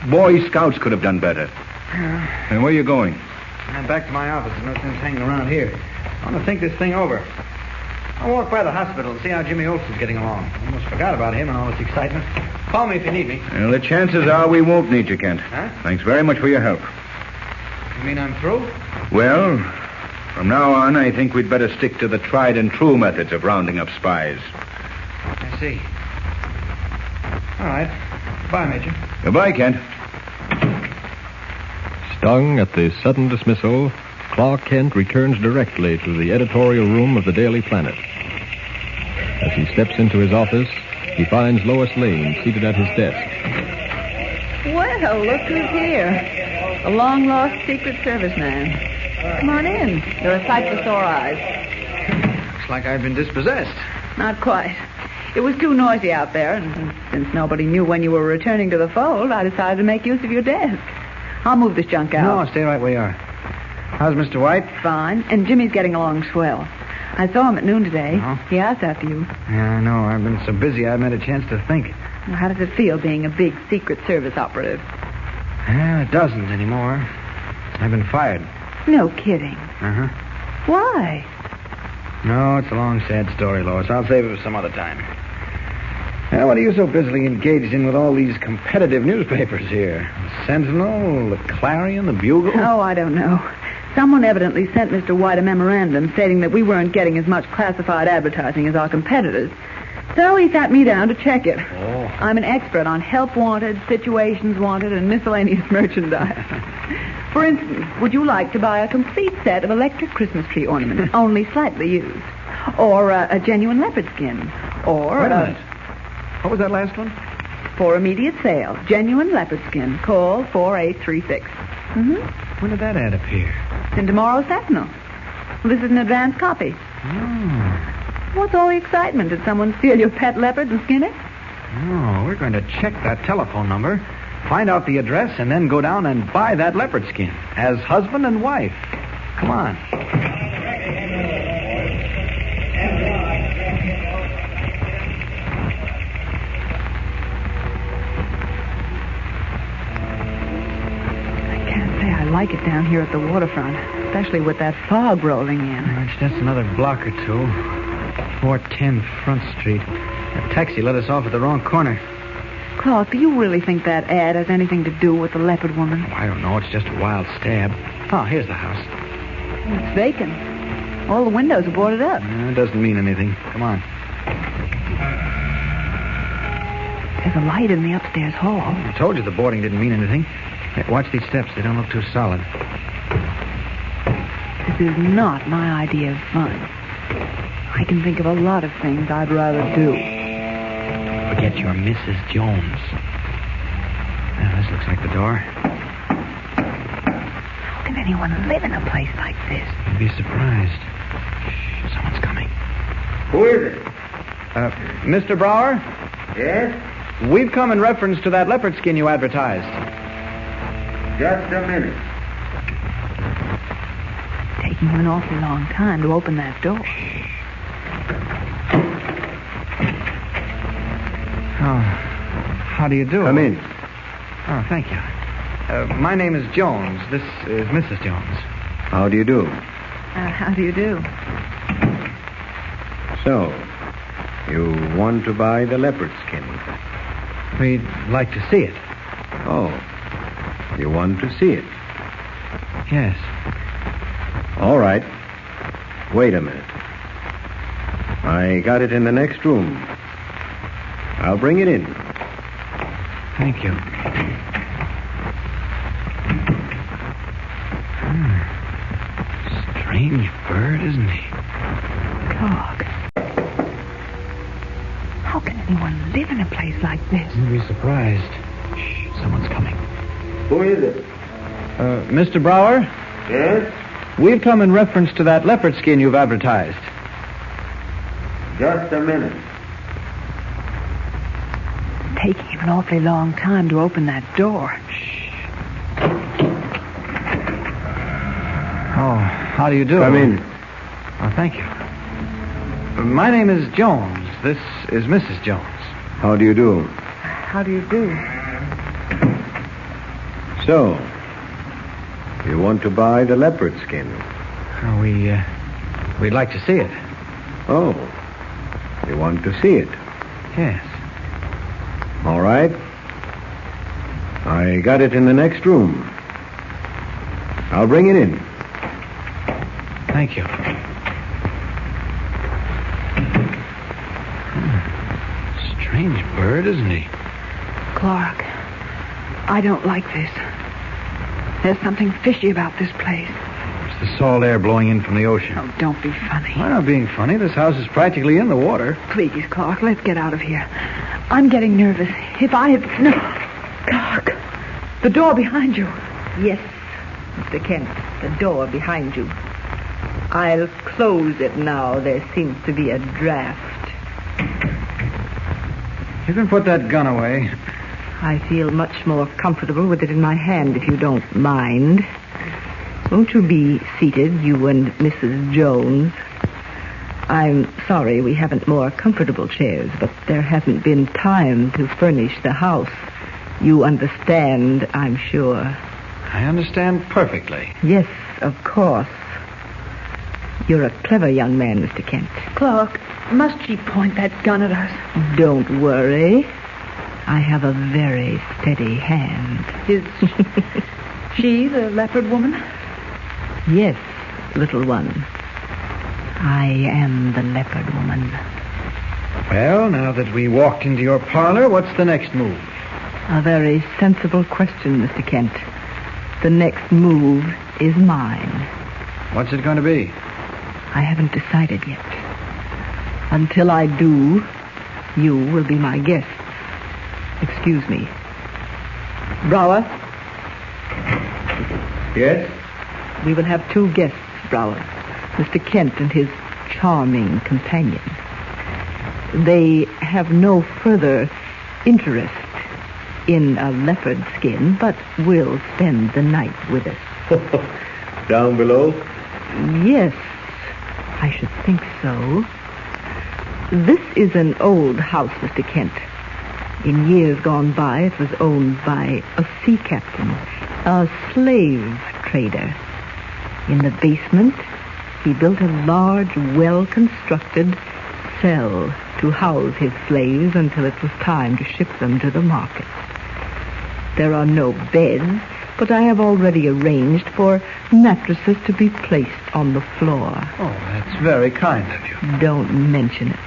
Boy Scouts could have done better. And where are you going? I'm back to my office. There's no sense hanging around here. I want to think this thing over. I'll walk by the hospital and see how Jimmy Olsen's getting along. I almost forgot about him and all this excitement. Call me if you need me. Well, the chances are we won't need you, Kent. Huh? Thanks very much for your help. You mean I'm through? Well, from now on, I think we'd better stick to the tried and true methods of rounding up spies. I see. All right. Goodbye, Major. Goodbye, Kent. Stung at the sudden dismissal, Clark Kent returns directly to the editorial room of the Daily Planet. As he steps into his office, he finds Lois Lane seated at his desk. Well, look who's here. The long-lost Secret Service man. Come on in. You're a sight for sore eyes. Looks like I've been dispossessed. Not quite. It was too noisy out there, and since nobody knew when you were returning to the fold, I decided to make use of your desk. I'll move this junk out. No, stay right where you are. How's Mr. White? Fine. And Jimmy's getting along swell. I saw him at noon today. Uh-huh. He asked after you. Yeah, I know. I've been so busy I haven't had a chance to think. Well, how does it feel being a big Secret Service operative? Well, it doesn't anymore. I've been fired. No kidding. Uh-huh. Why? No, it's a long, sad story, Lois. I'll save it for some other time. Now, what are you so busily engaged in with all these competitive newspapers here? The Sentinel, the Clarion, the Bugle? Oh, I don't know. Someone evidently sent Mr. White a memorandum stating that we weren't getting as much classified advertising as our competitors. So he sat me down to check it. Oh. I'm an expert on help wanted, situations wanted, and miscellaneous merchandise. For instance, would you like to buy a complete set of electric Christmas tree ornaments, only slightly used? Or a genuine leopard skin? Or Wait a minute. What was that last one? For immediate sale, genuine leopard skin. Call 4836. Mm-hmm. When did that ad appear? It's in tomorrow's Sentinel. Well, this is an advance copy. Oh. What's all the excitement? Did someone steal your pet leopard and skin it? Oh, we're going to check that telephone number Find out the address and then go down and buy that leopard skin as husband and wife. Come on. I like it down here at the waterfront, especially with that fog rolling in. It's just another block or two. 410 Front Street. That taxi let us off at the wrong corner. Clark, do you really think that ad has anything to do with the leopard woman? Oh, I don't know. It's just a wild stab. Oh, here's the house. It's vacant. All the windows are boarded up. It doesn't mean anything. Come on. There's a light in the upstairs hall. I told you the boarding didn't mean anything. Hey, watch these steps. They don't look too solid. This is not my idea of fun. I can think of a lot of things I'd rather do. Forget your Mrs. Jones. Now, this looks like the door. How can anyone live in a place like this? You'd be surprised. Shh, someone's coming. Who is it? Mr. Brower? Yes? We've come in reference to that leopard skin you advertised. Just a minute. Taking him an awfully long time to open that door. Oh, how do you do? Come in. Oh, thank you. My name is Jones. This is Mrs. Jones. How do you do? How do you do? So, you want to buy the leopard skin? We'd like to see it. Oh, you want to see it? Yes. All right. Wait a minute. I got it in the next room. I'll bring it in. Thank you. Strange bird, isn't he? Clark. How can anyone live in a place like this? You'd be surprised. Shh, someone's coming. Who is it? Mr. Brower? Yes? We've come in reference to that leopard skin you've advertised. Just a minute. Taking him an awfully long time to open that door. Oh, how do you do? Come in. Oh, thank you. My name is Jones. This is Mrs. Jones. How do you do? How do you do? So, you want to buy the leopard skin? Oh, we'd like to see it. Oh, you want to see it? Yes. All right. I got it in the next room. I'll bring it in. Thank you. Strange bird, isn't he? Clark, I don't like this. There's something fishy about this place. It's the salt air blowing in from the ocean. Oh, don't be funny. I'm not being funny. This house is practically in the water. Please, Clark, let's get out of here. I'm getting nervous. If I had... No. Clark, the door behind you. Yes, Mr. Kent, the door behind you. I'll close it now. There seems to be a draft. You can put that gun away. I feel much more comfortable with it in my hand, if you don't mind. Won't you be seated, you and Mrs. Jones? I'm sorry we haven't more comfortable chairs, but there hasn't been time to furnish the house. You understand, I'm sure. I understand perfectly. Yes, of course. You're a clever young man, Mr. Kent. Clark, must she point that gun at us? Don't worry. I have a very steady hand. Is she the leopard woman? Yes, little one. I am the leopard woman. Well, now that we walked into your parlor, what's the next move? A very sensible question, Mr. Kent. The next move is mine. What's it going to be? I haven't decided yet. Until I do, you will be my guests. Excuse me. Brower? Yes? We will have two guests, Brower. Mr. Kent and his charming companion. They have no further interest in a leopard skin, but will spend the night with us. Down below? Yes, I should think so. This is an old house, Mr. Kent. In years gone by, it was owned by a sea captain, a slave trader. In the basement, he built a large, well-constructed cell to house his slaves until it was time to ship them to the market. There are no beds, but I have already arranged for mattresses to be placed on the floor. Oh, that's very kind of you. Don't mention it.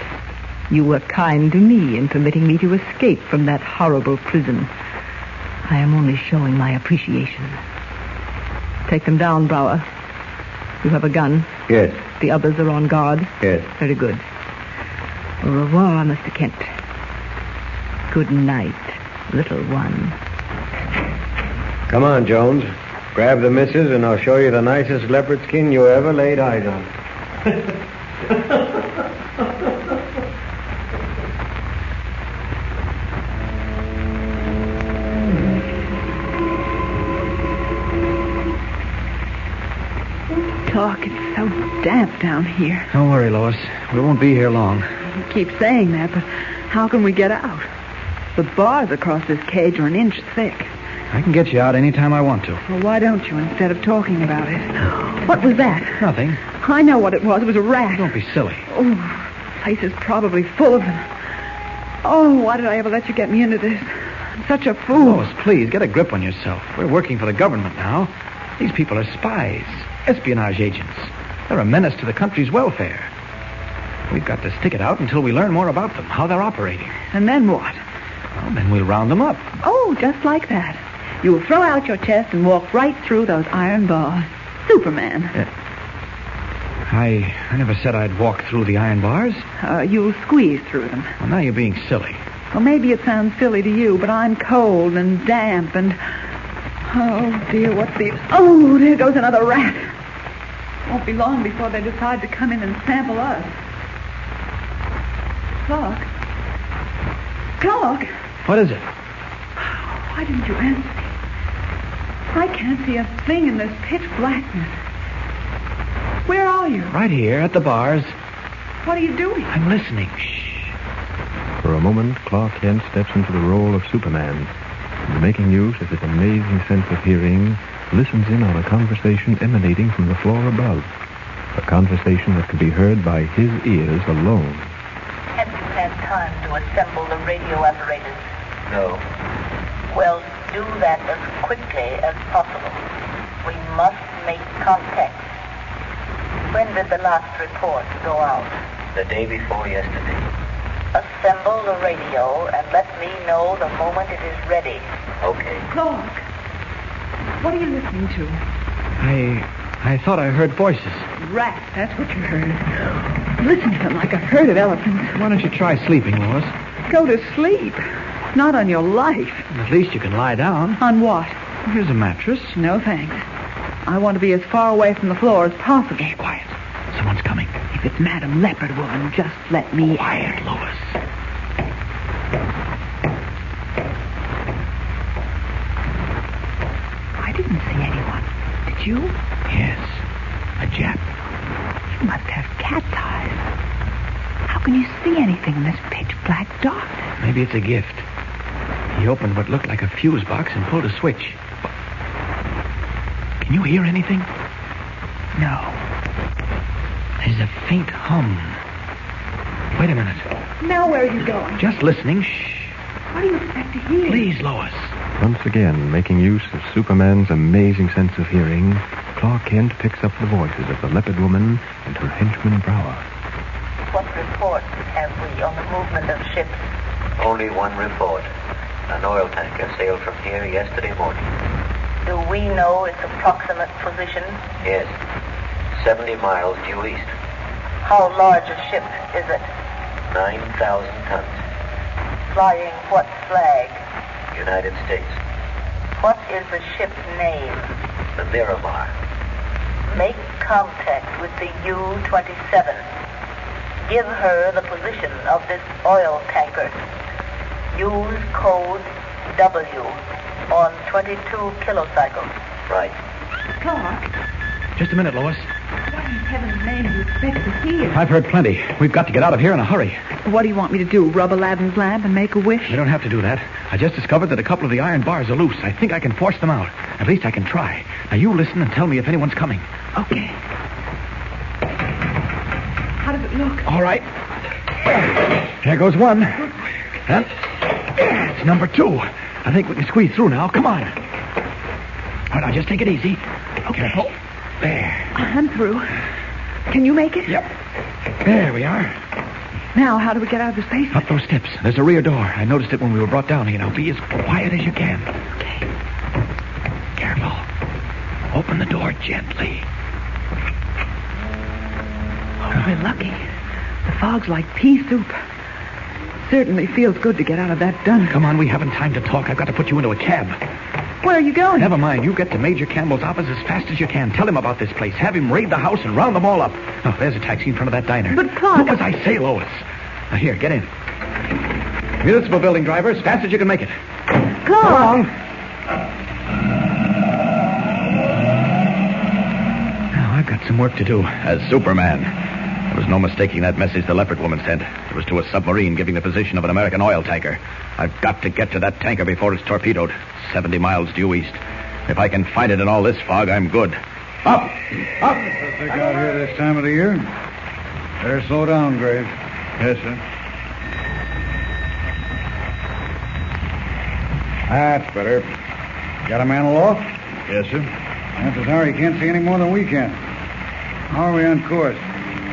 You were kind to me in permitting me to escape from that horrible prison. I am only showing my appreciation. Take them down, Brower. You have a gun? Yes. The others are on guard? Yes. Very good. Au revoir, Mr. Kent. Good night, little one. Come on, Jones. Grab the missus, and I'll show you the nicest leopard skin you ever laid eyes on. Clark, it's so damp down here. Don't worry, Lois. We won't be here long. You keep saying that, but how can we get out? The bars across this cage are an inch thick. I can get you out any time I want to. Well, why don't you instead of talking about it? What was that? Nothing. I know what it was. It was a rat. Don't be silly. Oh, the place is probably full of them. Oh, why did I ever let you get me into this? I'm such a fool. Lois, please, get a grip on yourself. We're working for the government now. These people are spies, espionage agents. They're a menace to the country's welfare. We've got to stick it out until we learn more about them, how they're operating. And then what? Well, then we'll round them up. Oh, just like that. You will throw out your chest and walk right through those iron bars. Superman. I never said I'd walk through the iron bars. You'll squeeze through them. Well, now you're being silly. Well, maybe it sounds silly to you, but I'm cold and damp and... Oh, dear, what's the... Oh, there goes another rat. Won't be long before they decide to come in and sample us. Clark? Clark? What is it? Why didn't you answer me? I can't see a thing in this pitch blackness. Where are you? Right here at the bars. What are you doing? I'm listening. Shh. For a moment, Clark Kent steps into the role of Superman, and making use of his amazing sense of hearing, listens in on a conversation emanating from the floor above. A conversation that can be heard by his ears alone. Have you had time to assemble the radio apparatus? No. Well, do that as quickly as possible. We must make contact. When did the last report go out? The day before yesterday. Assemble the radio and let me know the moment it is ready. Okay. Clark, what are you listening to? I thought I heard voices. Rats, that's what you heard. Listen to them like a herd of elephants. Why don't you try sleeping, Lois? Go to sleep. Not on your life. At least you can lie down. On what? Here's a mattress. No, thanks. I want to be as far away from the floor as possible. Shh, quiet. Someone's coming. If it's Madam Leopard Woman, just let me... Quiet, Lois. I didn't see anyone. Did you? Yes. A Jap. You must have cat's eyes. How can you see anything in this pitch black darkness? Maybe it's a gift. He opened what looked like a fuse box and pulled a switch. Can you hear anything? No. There's a faint hum. Wait a minute. Now where are you going? Just listening. Shh. What do you expect to hear? Please, Lois. Once again, making use of Superman's amazing sense of hearing, Clark Kent picks up the voices of the Leopard Woman and her henchman Brower. What report have we on the movement of ships? Only one report. An oil tanker sailed from here yesterday morning. Do we know its approximate position? Yes. 70 miles due east. How large a ship is it? 9,000 tons. Flying what flag? United States. What is the ship's name? The Miramar. Make contact with the U-27. Give her the position of this oil tanker. Use code W on 22 kilocycles. Right. Clark, Just a minute, Lois. what in heaven's name do you expect to hear? I've heard plenty. We've got to get out of here in a hurry. What do you want me to do, rub Aladdin's lamp and make a wish? We don't have to do that. I just discovered that a couple of the iron bars are loose. I think I can force them out. At least I can try. Now, you listen and tell me if anyone's coming. Okay. How does it look? All right. There goes one. And it's number 2. I think we can squeeze through now. Come on. All right, now, just take it easy. Okay. Careful. There. I'm through. Can you make it? Yep. There we are. Now, how do we get out of this basement? Up those steps. There's a rear door. I noticed it when we were brought down here. Now, be as quiet as you can. Okay. Careful. Open the door gently. Oh, we're lucky. The fog's like pea soup. Certainly feels good to get out of that dungeon. Come on, we haven't time to talk. I've got to put you into a cab. Where are you going? Never mind. You get to Major Campbell's office as fast as you can. Tell him about this place. Have him raid the house and round them all up. Oh, there's a taxi in front of that diner. But, Clark... Do as I say, Lois. Now, here, get in. Municipal building driver, as fast as you can make it. Clark! Come along. Now, I've got some work to do. As Superman. There was no mistaking that message the Leopard woman sent. It was to a submarine giving the position of an American oil tanker. I've got to get to that tanker before it's torpedoed. 70 miles due east. If I can find it in all this fog, I'm good. Up! Up! Traffic out here this time of the year. Better slow down, Graves. Yes, sir. That's better. Got a man aloft? Yes, sir. Chances are he can't see any more than we can. How are we on course?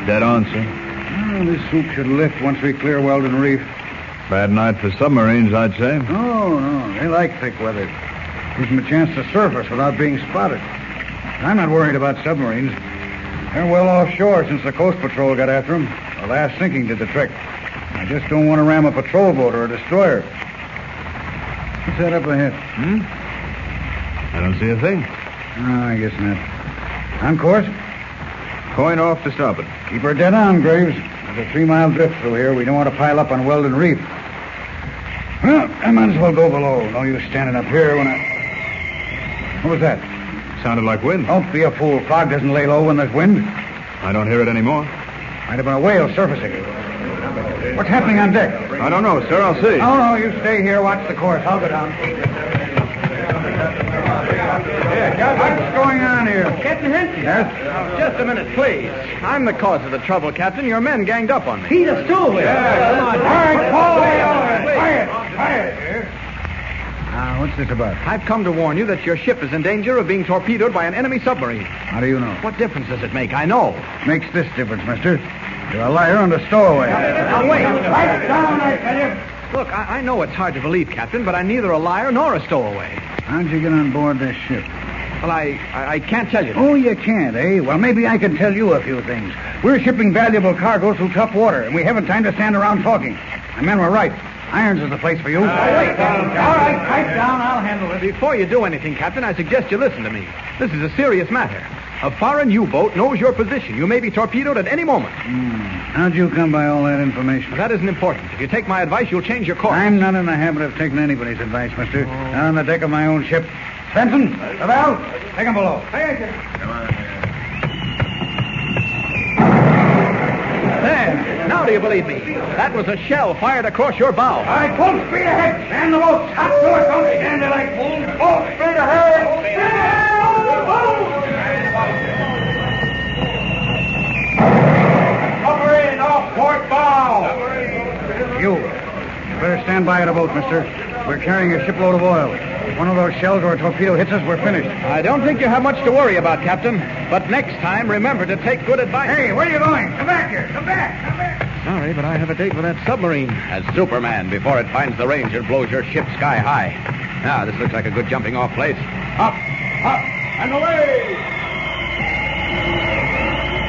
Dead on, sir. Well, this sloop should lift once we clear Weldon Reef. Bad night for submarines, I'd say. Oh, no. They like thick weather. Gives them a chance to surface without being spotted. I'm not worried about submarines. They're well offshore since the Coast Patrol got after them. The last sinking did the trick. I just don't want to ram a patrol boat or a destroyer. What's that up ahead? I don't see a thing. No, I guess not. On course? Coin off to starboard. Keep her dead on, Graves. There's a 3-mile drift through here. We don't want to pile up on Weldon Reef. Well, I might as well go below. No use standing up here when I... What was that? Sounded like wind. Don't be a fool. Fog doesn't lay low when there's wind. I don't hear it anymore. Might have been a whale surfacing. What's happening on deck? I don't know, sir. I'll see. No, you stay here. Watch the course. I'll go down. What's going on here? Captain Henson? Yes? Just a minute, please. I'm the cause of the trouble, Captain. Your men ganged up on me. He's a stool. Yeah, come on. All right, fall away. Quiet. What's this about? I've come to warn you that your ship is in danger of being torpedoed by an enemy submarine. How do you know? What difference does it make? I know. Makes this difference, mister. You're a liar and a stowaway. Now, wait. Right down, I tell you. Look, I know it's hard to believe, Captain, but I'm neither a liar nor a stowaway. How'd you get on board this ship? Well, I can't tell you. Oh, you can't, eh? Well, maybe I can tell you a few things. We're shipping valuable cargo through tough water, and we haven't time to stand around talking. The men were right. Irons is the place for you. Wait. All right, pipe down. I'll handle it. Before you do anything, Captain, I suggest you listen to me. This is a serious matter. A foreign U-boat knows your position. You may be torpedoed at any moment. How'd you come by all that information? Well, that isn't important. If you take my advice, you'll change your course. I'm not in the habit of taking anybody's advice, mister. Not on the deck of my own ship. Benson, Lavelle, take him below. Come on. There. Now do you believe me? That was a shell fired across your bow. All right, full speed ahead. Stand the boat. Stop to it. Don't stand there like fools. Full speed ahead. Submarine off port bow. You better stand by at a boat, mister. We're carrying a shipload of oil. If one of those shells or a torpedo hits us, we're finished. I don't think you have much to worry about, Captain. But next time, remember to take good advice. Hey, where are you going? Come back here. Come back. Sorry, but I have a date with that submarine. As Superman, before it finds the range, it blows your ship sky high. Now, this looks like a good jumping-off place. Up, and away!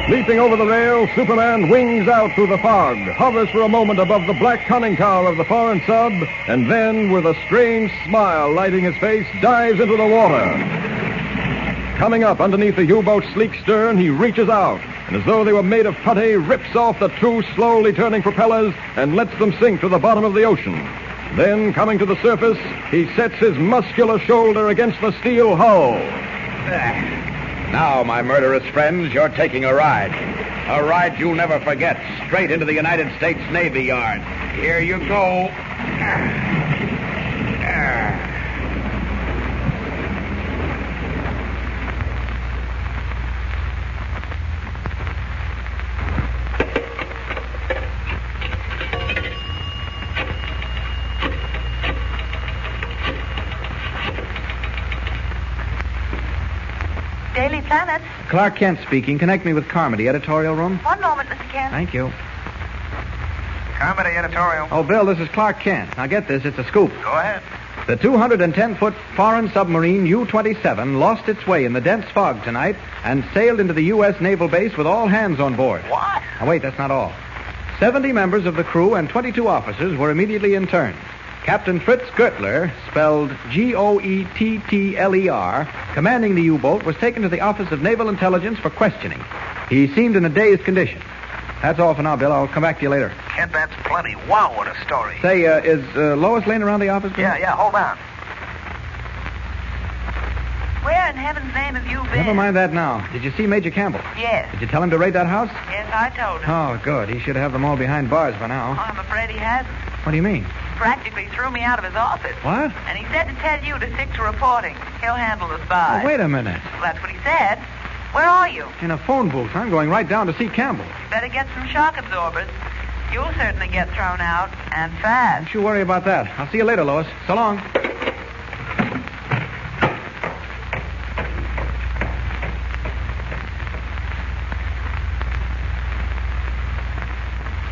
Leaping over the rail, Superman wings out through the fog, hovers for a moment above the black conning tower of the foreign sub, and then, with a strange smile lighting his face, dives into the water. Coming up underneath the U-boat's sleek stern, he reaches out, and as though they were made of putty, rips off the two slowly turning propellers and lets them sink to the bottom of the ocean. Then, coming to the surface, he sets his muscular shoulder against the steel hull. Now, my murderous friends, you're taking a ride. A ride you'll never forget, straight into the United States Navy Yard. Here you go. Daily Planet. Clark Kent speaking. Connect me with Carmody, editorial room. One moment, Mr. Kent. Thank you. Carmody editorial. Oh, Bill, this is Clark Kent. Now get this, it's a scoop. Go ahead. The 210-foot foreign submarine U-27 lost its way in the dense fog tonight and sailed into the U.S. naval base with all hands on board. What? Now, wait, that's not all. 70 members of the crew and 22 officers were immediately interned. Captain Fritz Gertler, spelled Goettler, commanding the U-boat, was taken to the Office of Naval Intelligence for questioning. He seemed in a dazed condition. That's all for now, Bill. I'll come back to you later. Kent, that's plenty. Wow, what a story. Say, is Lois Lane around the office? Bill? Yeah, hold on. Where in heaven's name have you been? Never mind that now. Did you see Major Campbell? Yes. Did you tell him to raid that house? Yes, I told him. Oh, good. He should have them all behind bars by now. Oh, I'm afraid he hasn't. What do you mean? Practically threw me out of his office. What? And he said to tell you to stick to reporting. He'll handle the spies. Oh, wait a minute. Well, that's what he said. Where are you? In a phone booth. I'm going right down to see Campbell. You better get some shock absorbers. You'll certainly get thrown out, and fast. Don't you worry about that. I'll see you later, Lois. So long.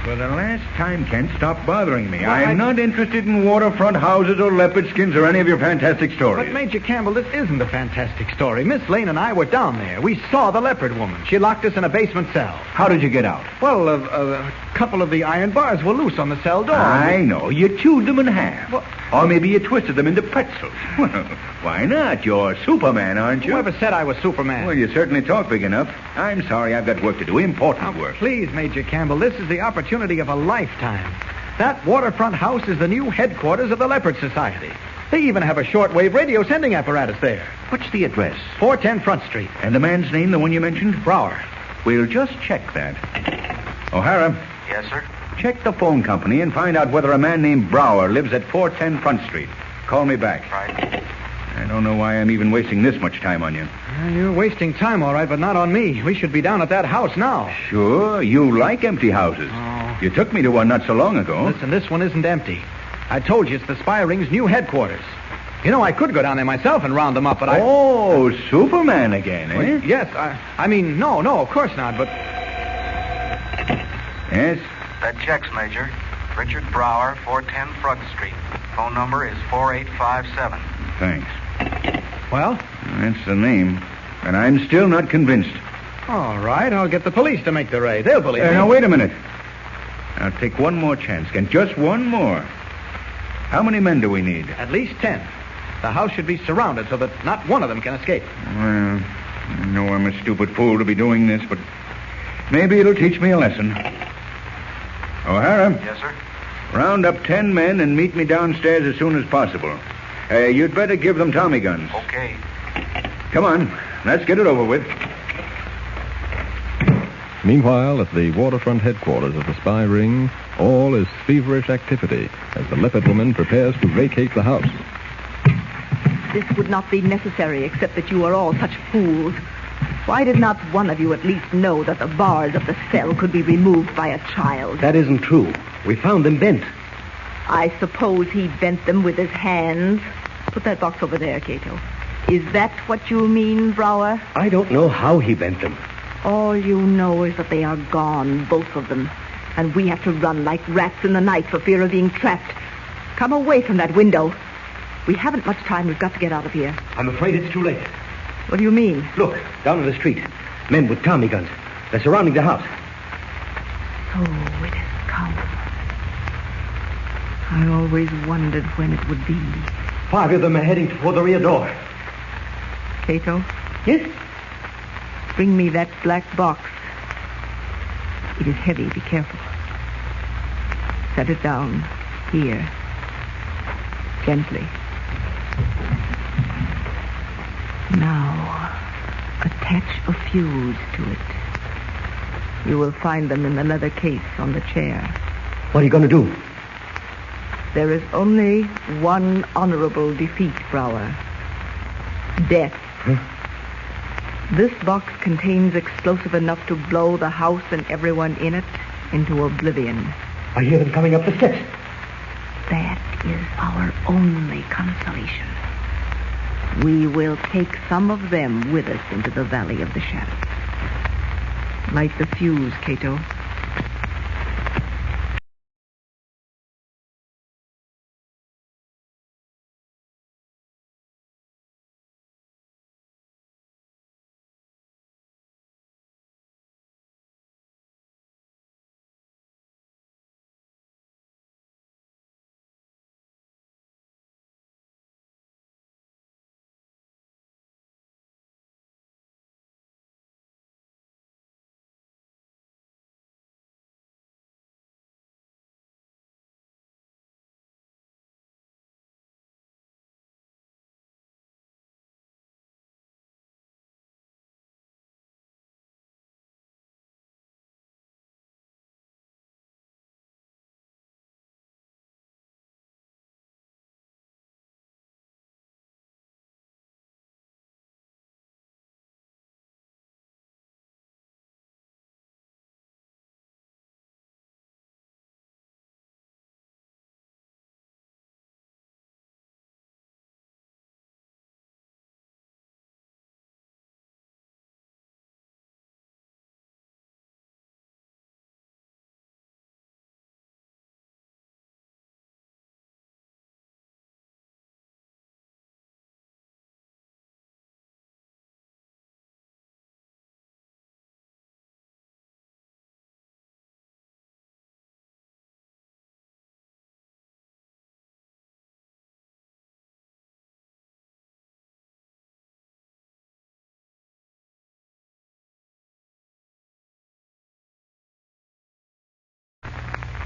For the last time, Kent, stop bothering me. I'm not interested in waterfront houses or leopard skins or any of your fantastic stories. But, Major Campbell, this isn't a fantastic story. Miss Lane and I were down there. We saw the leopard woman. She locked us in a basement cell. How did you get out? Well, a couple of the iron bars were loose on the cell door. I know. You chewed them in half. What? Or maybe you twisted them into pretzels. Well, why not? You're Superman, aren't you? Whoever said I was Superman? Well, you certainly talk big enough. I'm sorry. I've got work to do. Important work. Please, Major Campbell, this is the opportunity of a lifetime. That waterfront house is the new headquarters of the Leopard Society. They even have a shortwave radio sending apparatus there. What's the address? 410 Front Street. And the man's name, the one you mentioned? Brower. We'll just check that. O'Hara. Yes, sir? Check the phone company and find out whether a man named Brower lives at 410 Front Street. Call me back. Right. I don't know why I'm even wasting this much time on you. You're wasting time, all right, but not on me. We should be down at that house now. Sure, you like empty houses. Oh. You took me to one not so long ago. Listen, this one isn't empty. I told you it's the Spy Ring's new headquarters. You know, I could go down there myself and round them up, but Oh, Superman again, eh? Well, yes, I mean, no, of course not, but... Yes? That checks, Major. Richard Brower, 410 Front Street. Phone number is 4857. Thanks. Well? That's the name. And I'm still not convinced. All right, I'll get the police to make the raid. They'll believe me. Now, wait a minute. I'll take one more chance, Kent. Just one more. How many men do we need? At least 10. The house should be surrounded so that not one of them can escape. Well, I know I'm a stupid fool to be doing this, but maybe it'll teach me a lesson. O'Hara. Yes, sir? Round up 10 men and meet me downstairs as soon as possible. You'd better give them Tommy guns. Okay. Come on. Let's get it over with. Meanwhile, at the waterfront headquarters of the Spy Ring, all is feverish activity as the leopard woman prepares to vacate the house. This would not be necessary except that you are all such fools. Why did not one of you at least know that the bars of the cell could be removed by a child? That isn't true. We found them bent. I suppose he bent them with his hands. Put that box over there, Cato. Is that what you mean, Brower? I don't know how he bent them. All you know is that they are gone, both of them. And we have to run like rats in the night for fear of being trapped. Come away from that window. We haven't much time. We've got to get out of here. I'm afraid it's too late. What do you mean? Look, down in the street. Men with Tommy guns. They're surrounding the house. So it has come. I always wondered when it would be. 5 of them are heading for the rear door. Cato? Yes? Bring me that black box. It is heavy. Be careful. Set it down. Here. Gently. Now, attach a fuse to it. You will find them in the leather case on the chair. What are you going to do? There is only one honorable defeat, Brower. Death. Huh? This box contains explosive enough to blow the house and everyone in it into oblivion. I hear them coming up the steps. That is our only consolation. We will take some of them with us into the Valley of the Shadows. Light the fuse, Cato.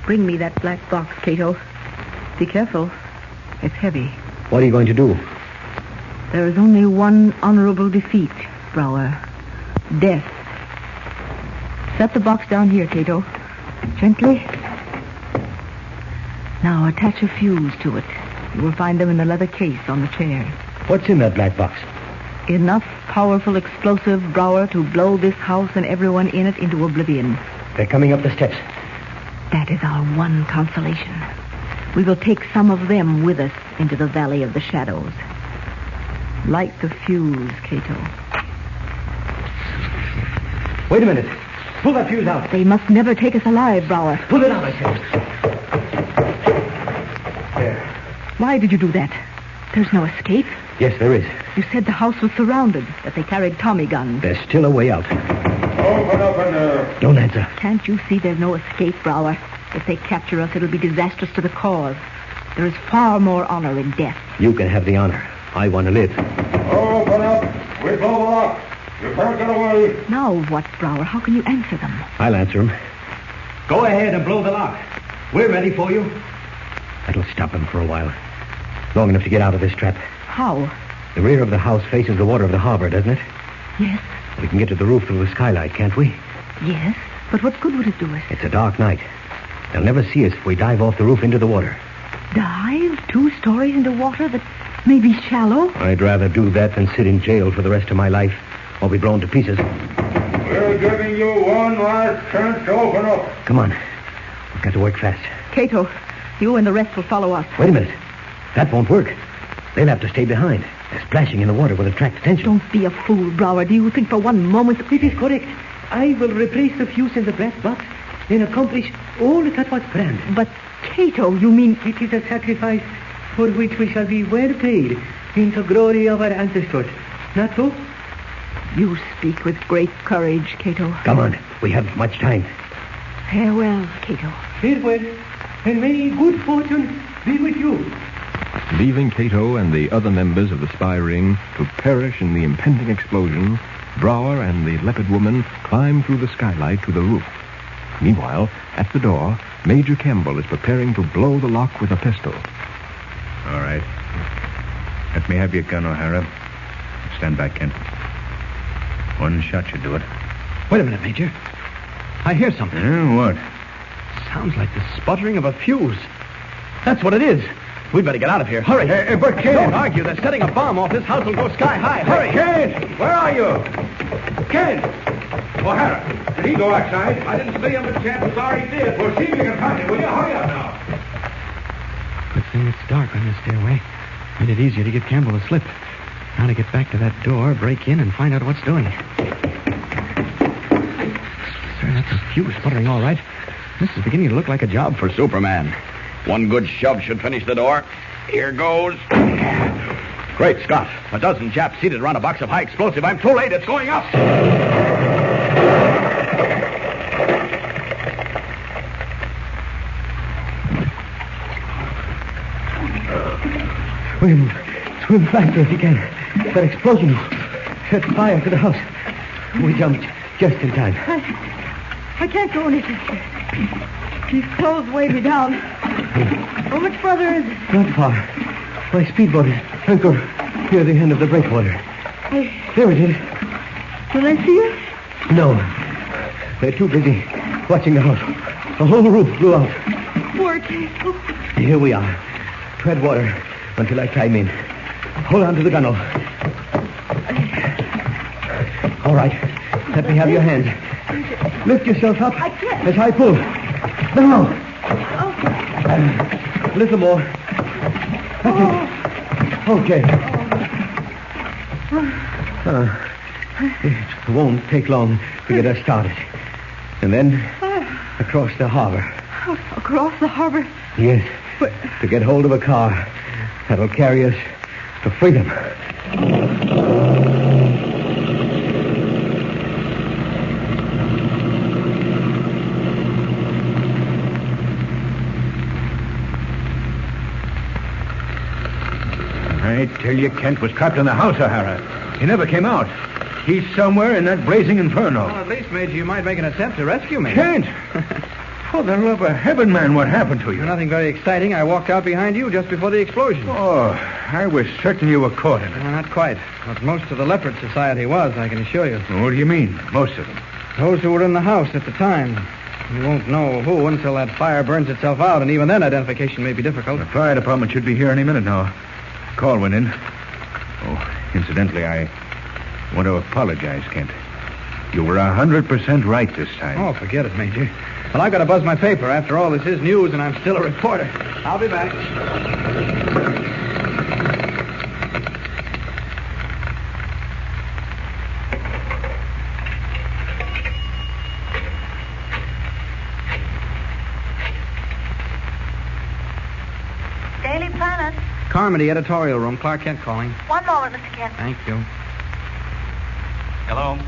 Bring me that black box, Cato. Be careful. It's heavy. What are you going to do? There is only one honorable defeat, Brower. Death. Set the box down here, Cato. Gently. Now attach a fuse to it. You will find them in the leather case on the chair. What's in that black box? Enough powerful explosive, Brower, to blow this house and everyone in it into oblivion. They're coming up the steps. That is our one consolation. We will take some of them with us into the Valley of the Shadows. Light the fuse, Cato. Wait a minute. Pull that fuse out. They must never take us alive, Brower. Pull it out, I said. There. Why did you do that? There's no escape. Yes, there is. You said the house was surrounded, that they carried Tommy guns. There's still a way out. Open up in there. Don't answer. Can't you see there's no escape, Brower? If they capture us, it'll be disastrous to the cause. There is far more honor in death. You can have the honor. I want to live. Open up. We blow the lock. You can't get away. Now what, Brower? How can you answer them? I'll answer him. Go ahead and blow the lock. We're ready for you. That'll stop him for a while. Long enough to get out of this trap. How? The rear of the house faces the water of the harbor, doesn't it? Yes. We can get to the roof through the skylight, can't we? Yes. But what good would it do us? It's a dark night. They'll never see us if we dive off the roof into the water. Dive 2 stories into water that may be shallow? I'd rather do that than sit in jail for the rest of my life or be blown to pieces. We're giving you one last chance to open up. Come on. We've got to work fast. Cato, you and the rest will follow us. Wait a minute. That won't work. They'll have to stay behind. Their splashing in the water will attract attention. Don't be a fool, Brower. Do you think for one moment... It is correct. I will replace the fuse in the black box and accomplish all that was planned. But, Cato, you mean... It is a sacrifice for which we shall be well paid in the glory of our ancestors. Not so? You speak with great courage, Cato. Come on. We have much time. Farewell, Cato. Farewell, and may good fortune be with you. Leaving Cato and the other members of the spy ring to perish in the impending explosion, Brower and the leopard woman climb through the skylight to the roof. Meanwhile, at the door, Major Campbell is preparing to blow the lock with a pistol. All right. Let me have your gun, O'Hara. Stand back, Kent. One shot should do it. Wait a minute, Major. I hear something. What? Sounds like the sputtering of a fuse. That's what it is. We'd better get out of here. Hurry. But Kent... Don't argue. They're setting a bomb off. This house will go sky high. Hurry. Kent! Where are you? Kent! O'Hara, did he go outside? I didn't see him, but chances are he did. Well, see if you can find him, will you? Hurry up now. Good thing it's dark on this stairway. Made it easier to give Campbell a slip. Now to get back to that door, break in, and find out what's doing it. Sir, that's a fuse sputtering all right. This is beginning to look like a job for Superman. One good shove should finish the door. Here goes. Great Scott. A dozen chaps seated around a box of high explosive. I'm too late. It's going up. Swim faster if you can. That explosion set fire to the house. We jumped just in time. I can't go any faster. These clothes weigh me down. How much further is it? Not far. My speedboat is anchored near the end of the breakwater. There it is. Do they see us? No. They're too busy watching the house. The whole roof blew out. Poor Campbell. Here we are. Tread water until I climb in. Hold on to the gunwale. All right. Let me have your hand. Lift yourself up. I can't. As I pull. Now. A little more. That's it. Okay. It won't take long to get us started. And then across the harbor. Across the harbor? Yes. But... to get hold of a car that'll carry us to freedom. I tell you, Kent was trapped in the house, O'Hara. He never came out. He's somewhere in that blazing inferno. Well, at least, Major, you might make an attempt to rescue me. Kent! For the love of heaven, man, what happened to you? Nothing very exciting. I walked out behind you just before the explosion. Oh, I was certain you were caught in it. Not quite. But most of the Leopard Society was, I can assure you. What do you mean, most of them? Those who were in the house at the time. You won't know who until that fire burns itself out, and even then identification may be difficult. The fire department should be here any minute now. Call went in. Oh, incidentally, I want to apologize, Kent. You were 100% right this time. Oh, forget it, Major. Well, I've got to buzz my paper. After all, this is news, and I'm still a reporter. I'll be back. Daily Planet. Carmody, editorial room. Clark Kent calling. One moment, Mr. Kent. Thank you. Hello?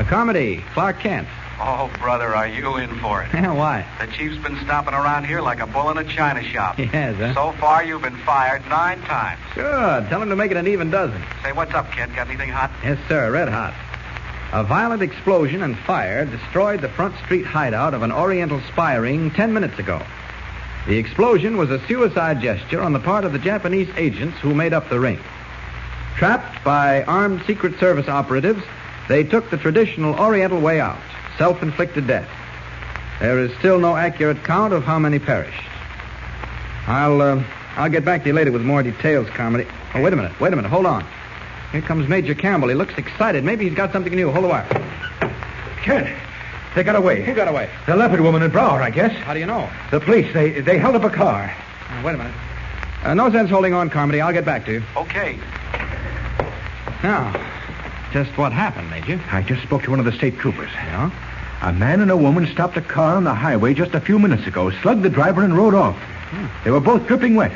Carmody, Clark Kent. Oh, brother, are you in for it? Yeah, why? The chief's been stomping around here like a bull in a china shop. He has, huh? So far, you've been fired 9 times. Good. Tell him to make it an even dozen. Say, what's up, Kent? Got anything hot? Yes, sir. Red hot. A violent explosion and fire destroyed the front street hideout of an Oriental spy ring 10 minutes ago. The explosion was a suicide gesture on the part of the Japanese agents who made up the ring. Trapped by armed Secret Service operatives, they took the traditional Oriental way out, self-inflicted death. There is still no accurate count of how many perished. I'll get back to you later with more details, Carmody. Oh, wait a minute. Hold on. Here comes Major Campbell. He looks excited. Maybe he's got something new. Hold the wire. Kent, they got away. Who got away? The Leopard woman and Brower, I guess. How do you know? The police, they held up a car. Wait a minute. No sense holding on, Carmody. I'll get back to you. Okay. Now, just what happened, Major? I just spoke to one of the state troopers. Yeah? A man and a woman stopped a car on the highway just a few minutes ago, slugged the driver, and rode off. They were both dripping wet.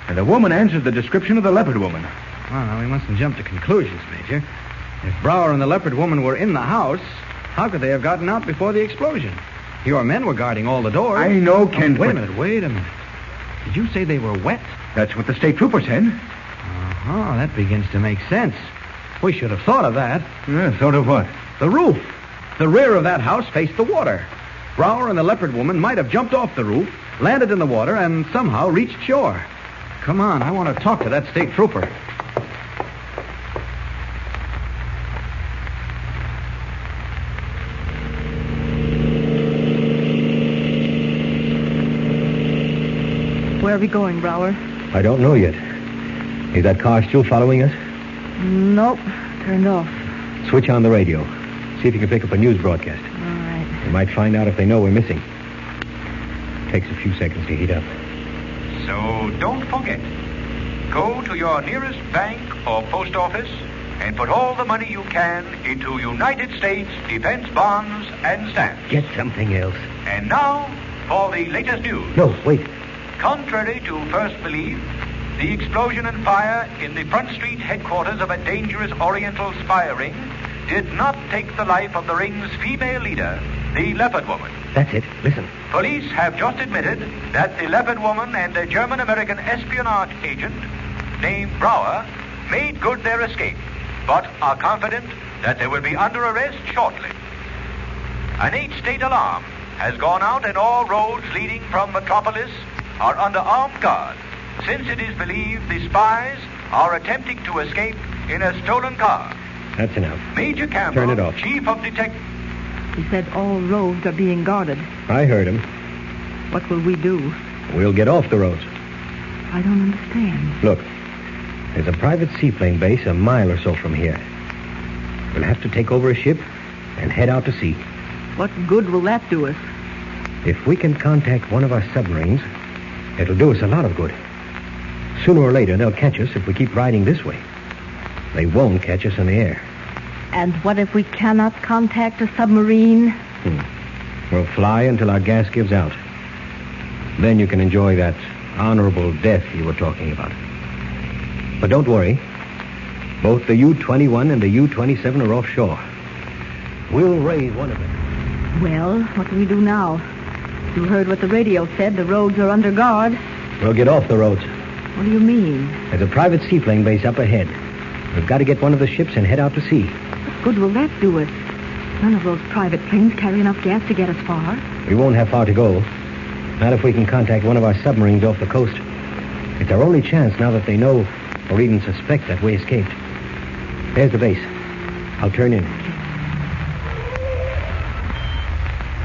And the woman answered the description of the Leopard woman. Well, now, we mustn't jump to conclusions, Major. If Brower and the Leopard woman were in the house, how could they have gotten out before the explosion? Your men were guarding all the doors. I know, Kent. Wait a minute. Did you say they were wet? That's what the state trooper said. Oh, that begins to make sense. We should have thought of that. Yeah, thought of what? The roof. The rear of that house faced the water. Brower and the Leopard woman might have jumped off the roof, landed in the water, and somehow reached shore. Come on, I want to talk to that state trooper. Where are we going, Brower? I don't know yet. Is that car still following us? Nope. Turned off. Switch on the radio. See if you can pick up a news broadcast. All right. We might find out if they know we're missing. Takes a few seconds to heat up. So don't forget, go to your nearest bank or post office and put all the money you can into United States defense bonds and stamps. Get something else. And now for the latest news. No, wait. Contrary to first belief, the explosion and fire in the Front Street headquarters of a dangerous Oriental spy ring did not take the life of the ring's female leader, the Leopard woman. That's it. Listen. Police have just admitted that the Leopard woman and a German-American espionage agent named Brower made good their escape, but are confident that they will be under arrest shortly. An 8-state alarm has gone out and all roads leading from Metropolis are under armed guard, since it is believed the spies are attempting to escape in a stolen car. That's enough. Major Campbell, Turn it off. Chief of Detectives. He said all roads are being guarded. I heard him. What will we do? We'll get off the roads. I don't understand. Look, there's a private seaplane base a mile or so from here. We'll have to take over a ship and head out to sea. What good will that do us? If we can contact one of our submarines, it'll do us a lot of good. Sooner or later, they'll catch us if we keep riding this way. They won't catch us in the air. And what if we cannot contact a submarine? We'll fly until our gas gives out. Then you can enjoy that honorable death you were talking about. But don't worry. Both the U-21 and the U-27 are offshore. We'll raise one of them. Well, what do we do now? You heard what the radio said. The roads are under guard. We'll get off the roads. What do you mean? There's a private seaplane base up ahead. We've got to get one of the ships and head out to sea. What good will that do us? None of those private planes carry enough gas to get us far. We won't have far to go. Not if we can contact one of our submarines off the coast. It's our only chance now that they know or even suspect that we escaped. There's the base. I'll turn in.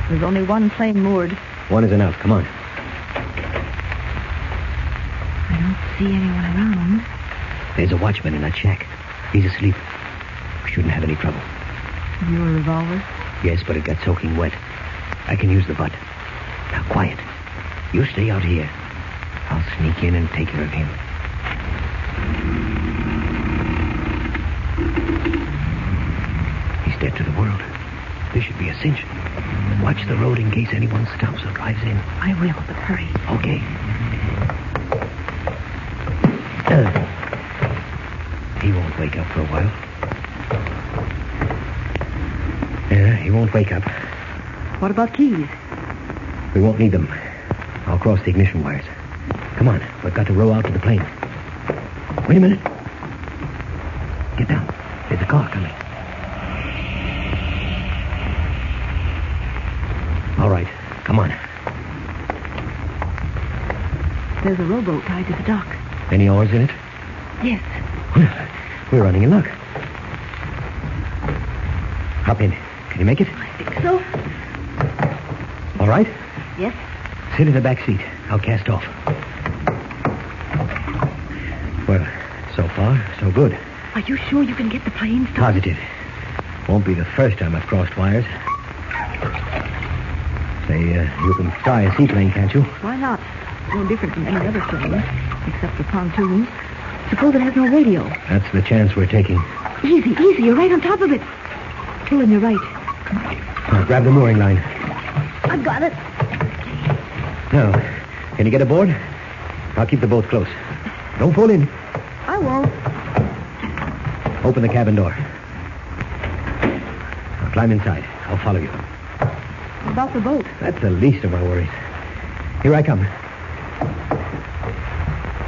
There's only one plane moored. One is enough. Come on. I don't see anyone around. There's a watchman in that shack. He's asleep. We shouldn't have any trouble. Your revolver? Yes, but it got soaking wet. I can use the butt. Now, quiet. You stay out here. I'll sneak in and take care of him. He's dead to the world. This should be a cinch. Watch the road in case anyone stops or drives in. I will, but hurry. Okay. He won't wake up for a while. Yeah, he won't wake up. What about keys? We won't need them. I'll cross the ignition wires. Come on, we've got to row out to the plane. Wait a minute. Get down. There's a car coming. All right, come on. There's a rowboat tied to the dock. Any oars in it? Yes. We're running in luck. Hop in. Can you make it? I think so. All right? Yes. Sit in the back seat. I'll cast off. Well, so far, so good. Are you sure you can get the plane started? Positive. Won't be the first time I've crossed wires. Say, you can fly a seaplane, can't you? Why not? No different from any other plane, except for pontoons. Suppose it has no radio. That's the chance we're taking. Easy, easy. You're right on top of it. Pull in your right. Grab the mooring line. I've got it. Now, can you get aboard? I'll keep the boat close. Don't pull in. I won't. Open the cabin door. Now climb inside. I'll follow you. What about the boat? That's the least of our worries. Here I come.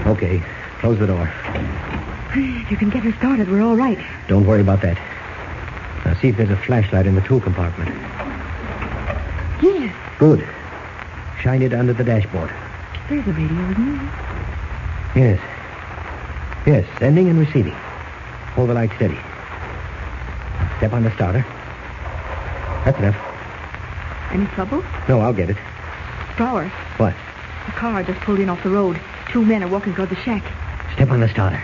Okay, close the door. If you can get her started, we're all right. Don't worry about that. Now see if there's a flashlight in the tool compartment. Yes. Good. Shine it under the dashboard. There's a radio, isn't there? Yes. Yes, sending and receiving. Hold the light steady. Step on the starter. That's enough. Any trouble? No, I'll get it. Brower, What? a car just pulled in off the road. 2 men are walking toward the shack. Step on the starter.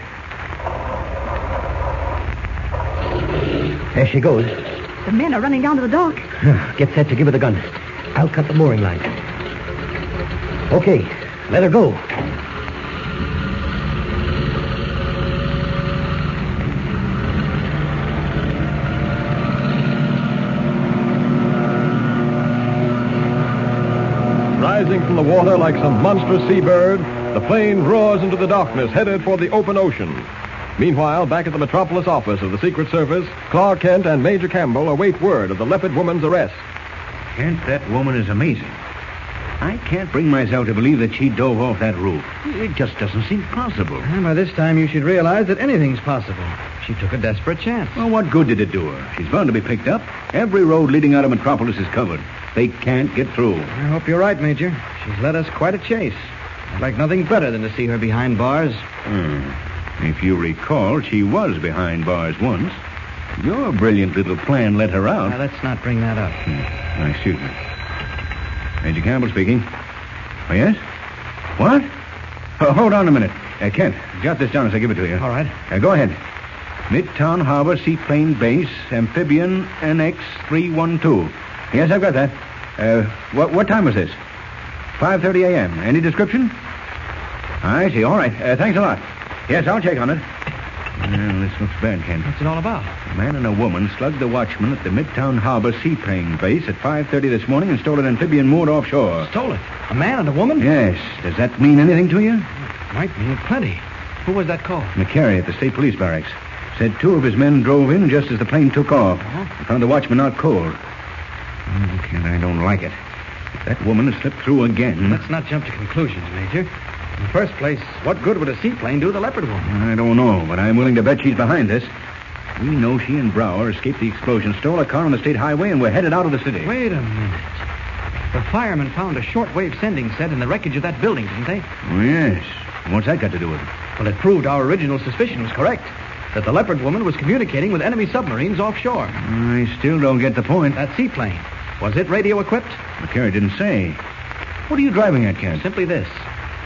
There she goes. The men are running down to the dock. Get set to give her the gun. I'll cut the mooring line. Okay, let her go. Rising from the water like some monstrous seabird, the plane roars into the darkness, headed for the open ocean. Meanwhile, back at the Metropolis office of the Secret Service, Clark Kent and Major Campbell await word of the Leopard woman's arrest. Kent, that woman is amazing. I can't bring myself to believe that she dove off that roof. It just doesn't seem possible. And by this time, you should realize that anything's possible. She took a desperate chance. Well, what good did it do her? She's bound to be picked up. Every road leading out of Metropolis is covered. They can't get through. I hope you're right, Major. She's led us quite a chase. I'd like nothing better than to see her behind bars. If you recall, she was behind bars once. Your brilliant little plan let her out. Now, let's not bring that up. Excuse me. Major Campbell speaking. Oh, yes? What? Oh, hold on a minute. Kent, jot this down as I give it to you. All right. Go ahead. Midtown Harbor Seaplane Base, Amphibian NX312. Yes, I've got that. What time was this? 5:30 a.m. Any description? I see. All right. Thanks a lot. Yes, I'll check on it. Well, this looks bad, Kent. What's it all about? A man and a woman slugged the watchman at the Midtown Harbor Seaplane Base at 5:30 this morning and stole an amphibian moored offshore. Stole it? A man and a woman? Yes. Does that mean anything to you? Might mean plenty. Who was that call? McCary at the State Police Barracks. Said 2 of his men drove in just as the plane took off. Found the watchman out cold. Kent, I don't like it. If that woman has slipped through again... Let's not jump to conclusions, Major. In the first place, what good would a seaplane do the Leopard woman? I don't know, but I'm willing to bet she's behind this. We know she and Brower escaped the explosion, stole a car on the state highway, and were headed out of the city. Wait a minute. The firemen found a shortwave sending set in the wreckage of that building, didn't they? Oh, yes. What's that got to do with it? Well, it proved our original suspicion was correct. That the Leopard woman was communicating with enemy submarines offshore. I still don't get the point. That seaplane. Was it radio equipped? McCary didn't say. What are you driving at, Kent? Simply this.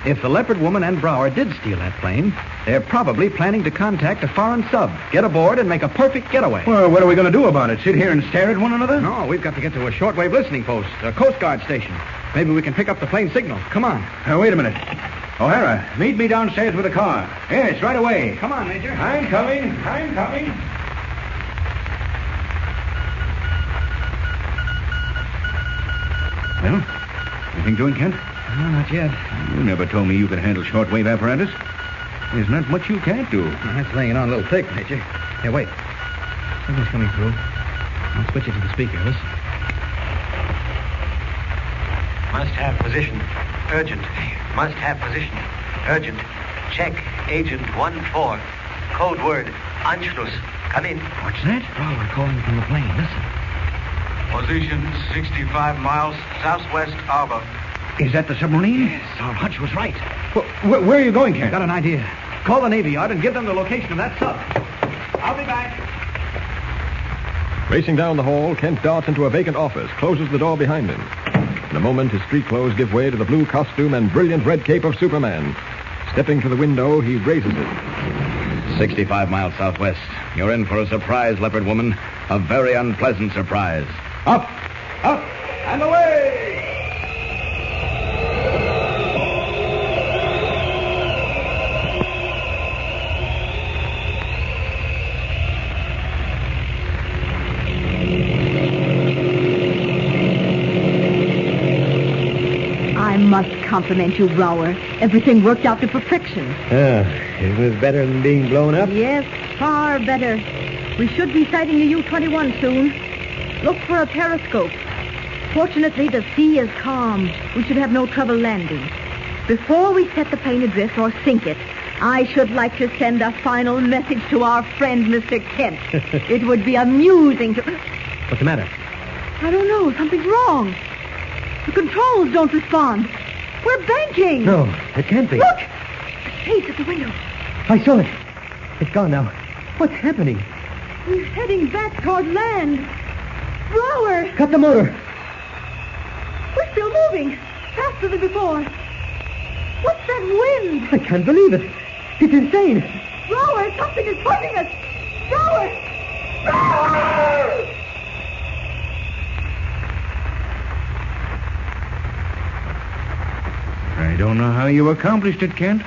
If the Leopard woman and Brower did steal that plane, they're probably planning to contact a foreign sub, get aboard, and make a perfect getaway. Well, what are we going to do about it? Sit here and stare at one another? No, we've got to get to a shortwave listening post, a Coast Guard station. Maybe we can pick up the plane signal. Come on. Wait a minute. O'Hara, meet me downstairs with a car. Yes, right away. Come on, Major. I'm coming. Well, anything doing, Kent? No, not yet. You never told me you could handle shortwave apparatus. There's not much you can't do. That's laying it on a little thick, Major. Here, wait. Something's coming through. I'll switch it to the speaker. Listen. Must have position. Urgent. Must have position. Urgent. Check. Agent 1-4. Code word. Anschluss. Come in. What's that? Brower calling from the plane. Listen. Position 65 miles southwest harbor. Is that the submarine? Yes, our hunch was right. Well, where are you going, Kent? Got an idea. Call the Navy Yard and give them the location of that sub. I'll be back. Racing down the hall, Kent darts into a vacant office, closes the door behind him. In a moment, his street clothes give way to the blue costume and brilliant red cape of Superman. Stepping to the window, he raises it. 65 miles southwest. You're in for a surprise, Leopard woman. A very unpleasant surprise. Up, and away! I must compliment you, Brower. Everything worked out to perfection. It was better than being blown up? Yes, far better. We should be sighting the U-21 soon. Look for a periscope. Fortunately, the sea is calm. We should have no trouble landing. Before we set the plane adrift or sink it, I should like to send a final message to our friend, Mr. Kent. It would be amusing to... What's the matter? I don't know. Something's wrong. The controls don't respond. We're banking. No, it can't be. Look! face at the window. I saw it. It's gone now. What's happening? He's heading back toward land. Brower! Cut the motor. We're still moving. Faster than before. What's that wind? I can't believe it. It's insane. Brower, something is pushing us. Brower! Brower! I don't know how you accomplished it, Kent,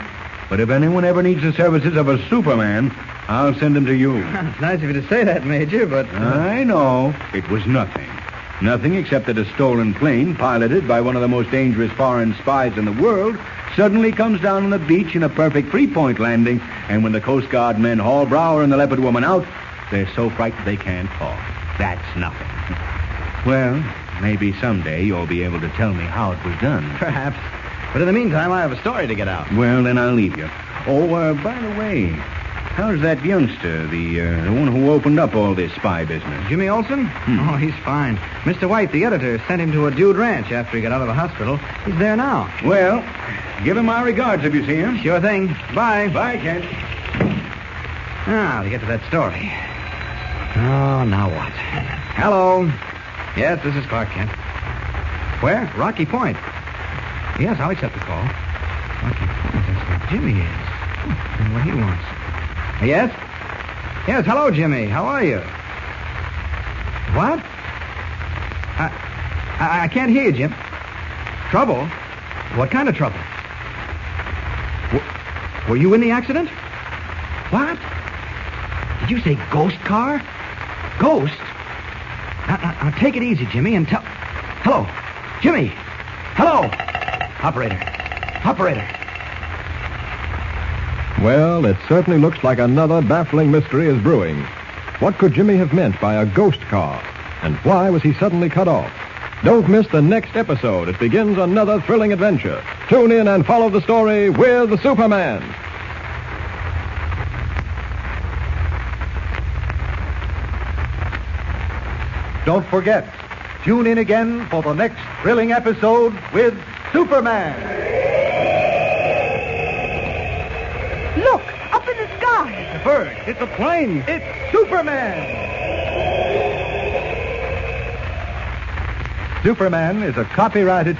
but if anyone ever needs the services of a Superman, I'll send him to you. It's nice of you to say that, Major, but... I know. It was nothing. Nothing except that a stolen plane, piloted by one of the most dangerous foreign spies in the world, suddenly comes down on the beach in a perfect three-point landing, and when the Coast Guard men haul Brower and the Leopard woman out, they're so frightened they can't talk. That's nothing. Well, maybe someday you'll be able to tell me how it was done. Perhaps. But in the meantime, I have a story to get out. Well, then I'll leave you. Oh, by the way, how's that youngster, the one who opened up all this spy business? Jimmy Olsen? Oh, he's fine. Mr. White, the editor, sent him to a Dude Ranch after he got out of the hospital. He's there now. Well, give him my regards if you see him. Sure thing. Bye. Bye, Kent. Now, to get to that story. Oh, now what? Hello. Yes, this is Clark Kent. Where? Rocky Point. Yes, I'll accept the call. Rocky Point, that's where Jimmy is. And what he wants. Yes? Yes, hello, Jimmy. How are you? What? I can't hear you, Jim. Trouble? What kind of trouble? Were you in the accident? What? Did you say ghost car? Ghost? Now, take it easy, Jimmy, and tell... Hello? Jimmy! Hello! Operator. Well, it certainly looks like another baffling mystery is brewing. What could Jimmy have meant by a ghost car? And why was he suddenly cut off? Don't miss the next episode. It begins another thrilling adventure. Tune in and follow the story with the Superman. Don't forget, tune in again for the next thrilling episode with Superman. Look, up in the sky. It's a bird. It's a plane. It's Superman. Superman is a copyrighted